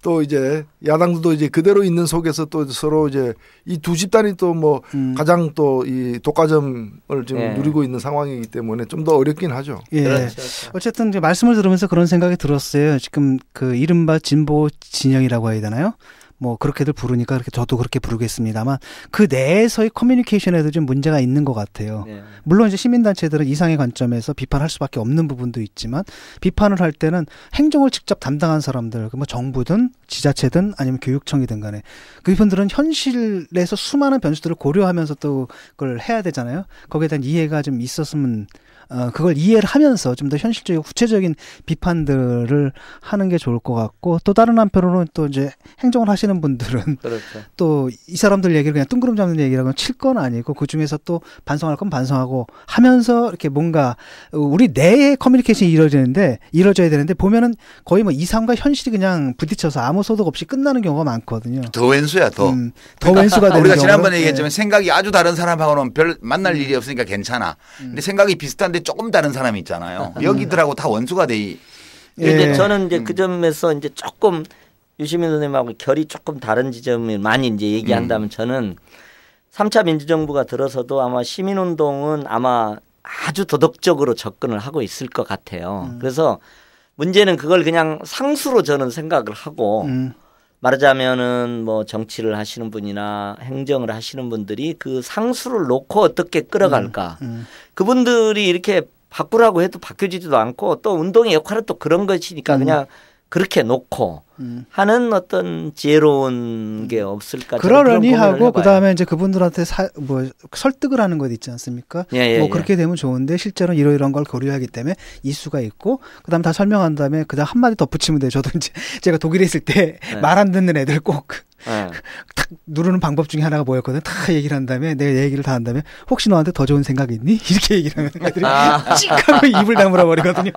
또 이제 야당도 이제 그대로 있는 속에서 또 서로 이제 이 두 집단이 또 뭐 가장 또 이 독과점을 지금 누리고 있는 상황이기 때문에 좀 더 어렵긴 하죠. 그렇죠. 어쨌든 이제 말씀을 들으면서 그런 생각이 들었어요. 지금 그 이른바 진보 진영이라고 해야 되나요? 뭐 그렇게들 부르니까 그렇게 저도 그렇게 부르겠습니다만 그 내에서의 커뮤니케이션에도 좀 문제가 있는 것 같아요. 물론 이제 시민단체들은 이상의 관점에서 비판할 수밖에 없는 부분도 있지만 비판을 할 때는 행정을 직접 담당한 사람들, 뭐 정부든 지자체든 아니면 교육청이든 간에 그분들은 현실에서 수많은 변수들을 고려하면서 또 그걸 해야 되잖아요. 거기에 대한 이해가 좀 있었으면 그걸 이해를 하면서 좀 더 현실적이고 구체적인 비판들을 하는 게 좋을 것 같고 또 다른 한편으로는 또 이제 행정을 하시는 분들은 또 이 사람들 얘기를 그냥 뜬구름 잡는 얘기라고 칠 건 아니고 그 중에서 또 반성할 건 반성하고 하면서 이렇게 뭔가 우리 내의 커뮤니케이션이 이루어져야 되는데 보면은 거의 뭐 이상과 현실이 그냥 부딪혀서 아무 소득 없이 끝나는 경우가 많거든요. 더 왼수야 더. 더 왼수가 되는 우리가 지난번에 얘기했지만 생각이 아주 다른 사람하고는 별 만날 일이 없으니까 괜찮아. 근데 생각이 비슷한데 조금 다른 사람이 있잖아요. 여기들하고 다 원수가 돼. 근데 저는 이제 그 점에서 이제 조금 유시민 선생님하고 결이 조금 다른 지점을 많이 이제 얘기한다면 저는 3차 민주정부가 들어서도 아마 시민운동은 아마 아주 도덕적으로 접근을 하고 있을 것 같아요. 그래서 문제는 그걸 그냥 상수로 저는 생각을 하고 말하자면은 뭐 정치를 하시는 분이나 행정을 하시는 분들이 그 상수를 놓고 어떻게 끌어갈까. 그분들이 이렇게 바꾸라고 해도 바뀌지도 않고 또 운동의 역할은 또 그런 것이니까 그냥 그렇게 놓고 하는 어떤 지혜로운 게 없을까. 그러려니 하고 그다음에 이제 그분들한테 뭐 설득을 하는 것 있지 않습니까? 뭐 그렇게 되면 좋은데 실제로는 이런 걸 고려하기 때문에 이수가 있고 그다음 다 설명한 다음에 그다음 한마디 덧붙이면 돼요. 저도 이제 제가 독일에 있을 때 말 안 듣는 애들 꼭 탁 누르는 방법 중에 하나가 뭐였거든. 다 얘기를 한 다음에 내가 얘기를 다 한 다음에 혹시 너한테 더 좋은 생각 있니? 이렇게 얘기를 하면 애들이 찍 하고 입을 다물어 버리거든요.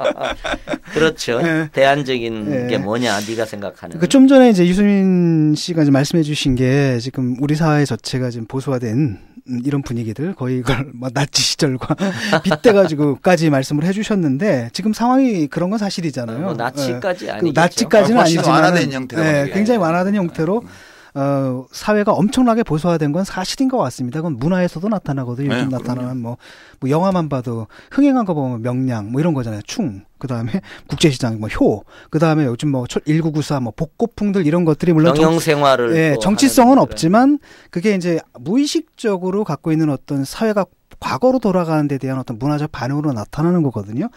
그렇죠. 대안적인 게 뭐냐 네가 생각하는. 좀 전에 이제 유수민 씨가 이제 말씀해 주신 게 지금 우리 사회 자체가 지금 보수화된 이런 분위기들 거의 이걸 뭐 나치 시절과 빗대가지고까지 말씀을 해주셨는데 지금 상황이 그런 건 사실이잖아요. 뭐 나치까지 아니죠. 나치까지는 아니지만 완화된 형태로 굉장히 완화된 형태로 사회가 엄청나게 보수화된 건 사실인 것 같습니다. 그건 문화에서도 나타나거든요. 요즘 나타나는 뭐 영화만 봐도 흥행한 거 보면 명량 뭐 이런 거잖아요. 충. 그다음에 국제시장 뭐 효. 그다음에 요즘 뭐 1994 뭐 복고풍들 이런 것들이 물론 경영생활을 정치성은 없지만 그게 이제 무의식적으로 갖고 있는 어떤 사회가 과거로 돌아가는 데 대한 어떤 문화적 반응으로 나타나는 거거든요.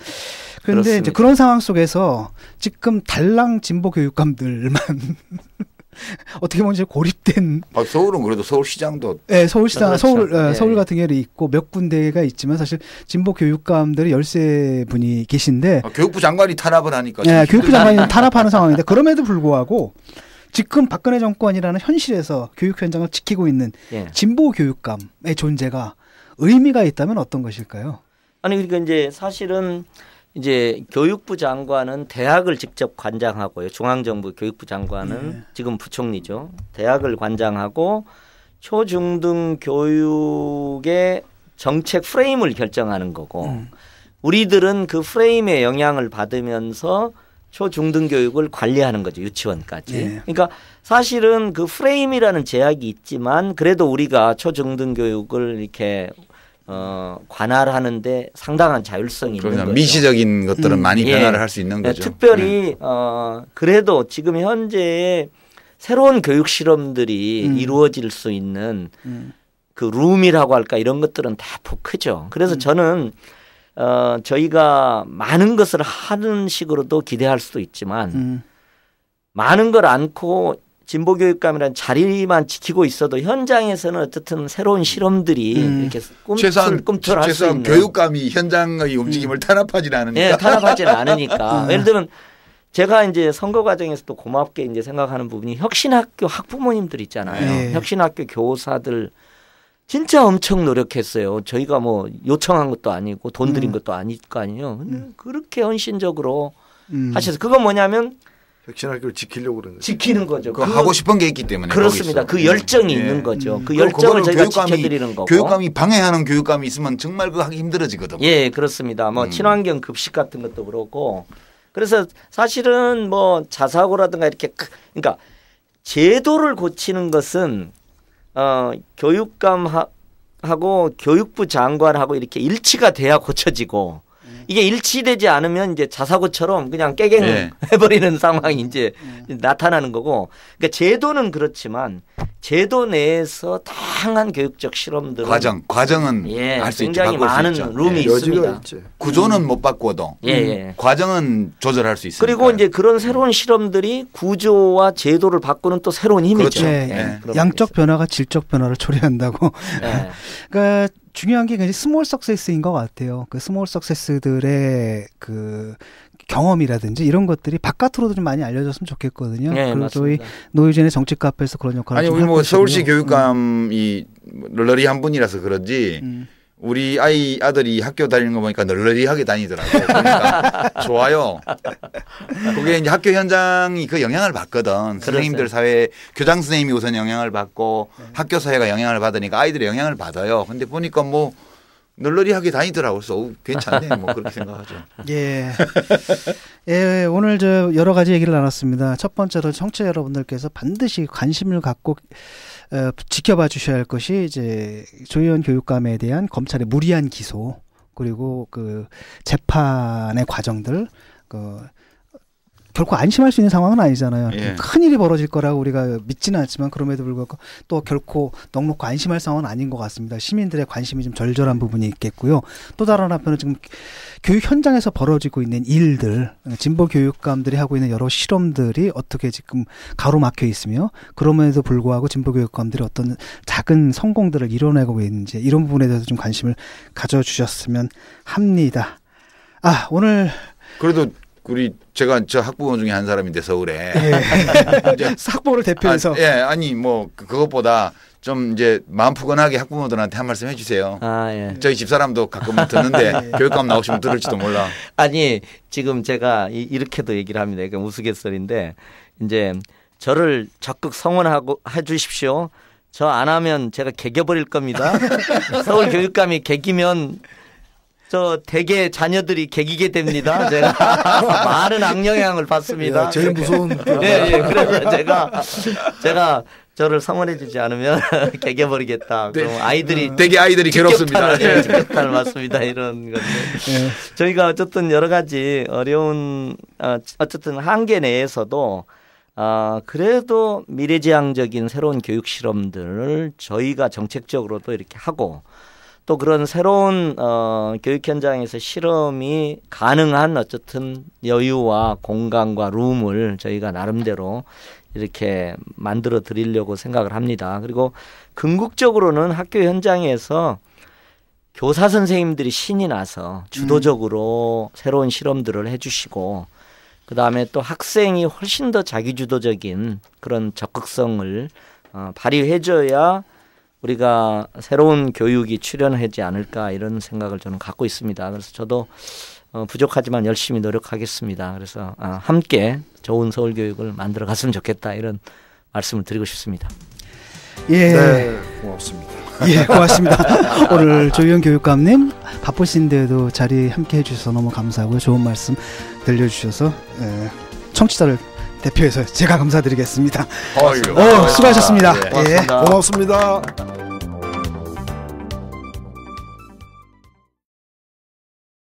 그런데 이제 그런 상황 속에서 지금 달랑 진보 교육감들만 어떻게 보면 이제 고립된. 서울은 그래도 서울시장도. 네, 서울시장, 서울 같은 경우는 있고 몇 군데가 있지만 사실 진보 교육감들이 13분이 계신데. 교육부 장관이 탄압을 하니까. 네, 교육부 장관이 탄압하는 상황인데 그럼에도 불구하고 지금 박근혜 정권이라는 현실에서 교육 현장을 지키고 있는 진보 교육감의 존재가 의미가 있다면 어떤 것일까요? 아니, 그러니까 이제 사실은 이제 교육부 장관은 대학을 직접 관장하고요. 중앙정부 교육부 장관은 지금 부총리죠. 대학을 관장하고 초중등 교육의 정책 프레임을 결정하는 거고 우리들은 그 프레임의 영향을 받으면서 초중등 교육을 관리하는 거죠. 유치원까지. 그러니까 사실은 그 프레임이라는 제약이 있지만 그래도 우리가 초중등 교육을 이렇게 관할하는데 상당한 자율성이 있는 거죠. 미시적인 것들은 많이 변화를 할 수 있는 거죠. 특별히 그래도 지금 현재 새로운 교육 실험들이 이루어질 수 있는 그 룸이라고 할까 이런 것들은 대폭 크죠. 그래서 저는 저희가 많은 것을 하는 식으로도 기대할 수도 있지만 많은 걸 않고 진보교육감이라는 자리만 지키고 있어도 현장에서는 어쨌든 새로운 실험들이 이렇게 꿈틀할 수 있는. 교육감이 현장의 움직임을 탄압하지는 않으니까. 네, 탄압하지는 않으니까. 예를 들면 제가 이제 선거 과정에서도 고맙게 이제 생각하는 부분이 혁신학교 학부모님들 있잖아요. 네. 혁신학교 교사들 진짜 엄청 노력했어요. 저희가 뭐 요청한 것도 아니고 돈 들인 것도 아닐 거 아니에요. 그렇게 헌신적으로 하셔서 그건 뭐냐면 혁신학교를 지키려고 그러는 거죠. 지키는 거죠. 하고 싶은 게 있기 때문에. 그렇습니다. 그 열정이 있는 거죠. 그 열정을 저희가 지켜드리는 거고. 교육감이 방해하는 교육감이 있으면 정말 그거 하기 힘들어지거든요. 예, 그렇습니다. 뭐 친환경 급식 같은 것도 그렇고. 그래서 사실은 뭐 자사고라든가 이렇게 그러니까 제도를 고치는 것은 교육감하고 교육부 장관하고 이렇게 일치가 돼야 고쳐지고 이게 일치되지 않으면 이제 자사고처럼 그냥 깨갱 해버리는 상황이 이제 나타나는 거고. 그러니까 제도는 그렇지만 제도 내에서 다양한 교육적 실험들은 과정은 할 수 있죠. 굉장히 많은 룸이 있습니다. 구조는 못 바꿔도 과정은 조절할 수 있습니다. 그리고 이제 그런 새로운 실험들이 구조와 제도를 바꾸는 또 새로운 힘이죠. 그렇죠. 양적 변화가 질적 변화를 초래한다고. 그러니까 중요한 게 굉장히 스몰 석세스인 것 같아요. 그 스몰 석세스들의 그 경험이라든지 이런 것들이 바깥으로도 좀 많이 알려졌으면 좋겠거든요. 네, 그리고 저희 노유진의 정책 카페에서 그런 역할을 우리 뭐 서울시 교육감이 널널이 한 분이라서 그런지 우리 아들이 학교 다니는 거 보니까 널널이하게 다니더라고요. 그러니까 좋아요. 그게 이제 학교 현장이 그 영향을 받거든. 선생님들 사회, 교장 선생님이 우선 영향을 받고 학교 사회가 영향을 받으니까 아이들이 영향을 받아요. 근데 보니까 뭐 널널이하게 다니더라고요. 그래서 괜찮네. 뭐 그렇게 생각하죠. 예. 예, 오늘 저 여러 가지 얘기를 나눴습니다. 첫 번째로 청취자 여러분들께서 반드시 관심을 갖고 지켜봐 주셔야 할 것이 이제 조희연 교육감에 대한 검찰의 무리한 기소 그리고 그 재판의 과정들 결코 안심할 수 있는 상황은 아니잖아요. 큰 일이 벌어질 거라고 우리가 믿지는 않지만 그럼에도 불구하고 또 결코 넉넉히 안심할 상황은 아닌 것 같습니다. 시민들의 관심이 좀 절절한 부분이 있겠고요. 또 다른 한편은 지금 교육 현장에서 벌어지고 있는 일들, 진보 교육감들이 하고 있는 여러 실험들이 어떻게 지금 가로막혀 있으며 그럼에도 불구하고 진보 교육감들이 어떤 작은 성공들을 이뤄내고 있는지 이런 부분에 대해서 좀 관심을 가져주셨으면 합니다. 오늘 그래도 제가 저 학부모 중에 한 사람인데 서울에 학부모를 대표해서 아니 뭐 그것보다 좀 이제 마음 푸근하게 학부모들한테 한 말씀 해주세요. 저희 집사람도 가끔은 듣는데 교육감 나오시면 들을지도 몰라. 아니 지금 제가 이렇게도 얘기를 합니다. 그러니까 우스갯소리인데 이제 저를 적극 성원하고 해주십시오. 저 안 하면 제가 개겨버릴 겁니다. 서울 교육감이 개기면 저 대개 자녀들이 개기게 됩니다. 제가 많은 악영향을 받습니다. 제일 무서운. 그래서 제가 저를 성원해주지 않으면 개겨버리겠다. 그럼 대개 아이들이 괴롭습니다. 직격탄을 맞습니다. 이런 건데 저희가 어쨌든 여러 가지 어려운 어쨌든 한계 내에서도 그래도 미래지향적인 새로운 교육 실험들을 저희가 정책적으로도 이렇게 하고. 또 그런 새로운 교육 현장에서 실험이 가능한 어쨌든 여유와 공간과 룸을 저희가 나름대로 이렇게 만들어 드리려고 생각을 합니다. 그리고 궁극적으로는 학교 현장에서 교사 선생님들이 신이 나서 주도적으로 새로운 실험들을 해주시고 그다음에 또 학생이 훨씬 더 자기주도적인 그런 적극성을 발휘해줘야 우리가 새로운 교육이 출현하지 않을까 이런 생각을 저는 갖고 있습니다. 그래서 저도 부족하지만 열심히 노력하겠습니다. 그래서 함께 좋은 서울 교육을 만들어 갔으면 좋겠다 이런 말씀을 드리고 싶습니다. 고맙습니다. 고맙습니다. 오늘 조희연 교육감님 바쁘신데도 자리 함께 해주셔서 너무 감사하고요. 좋은 말씀 들려주셔서 청취자를 대표해서 제가 감사드리겠습니다. 수고하셨습니다. 고맙습니다.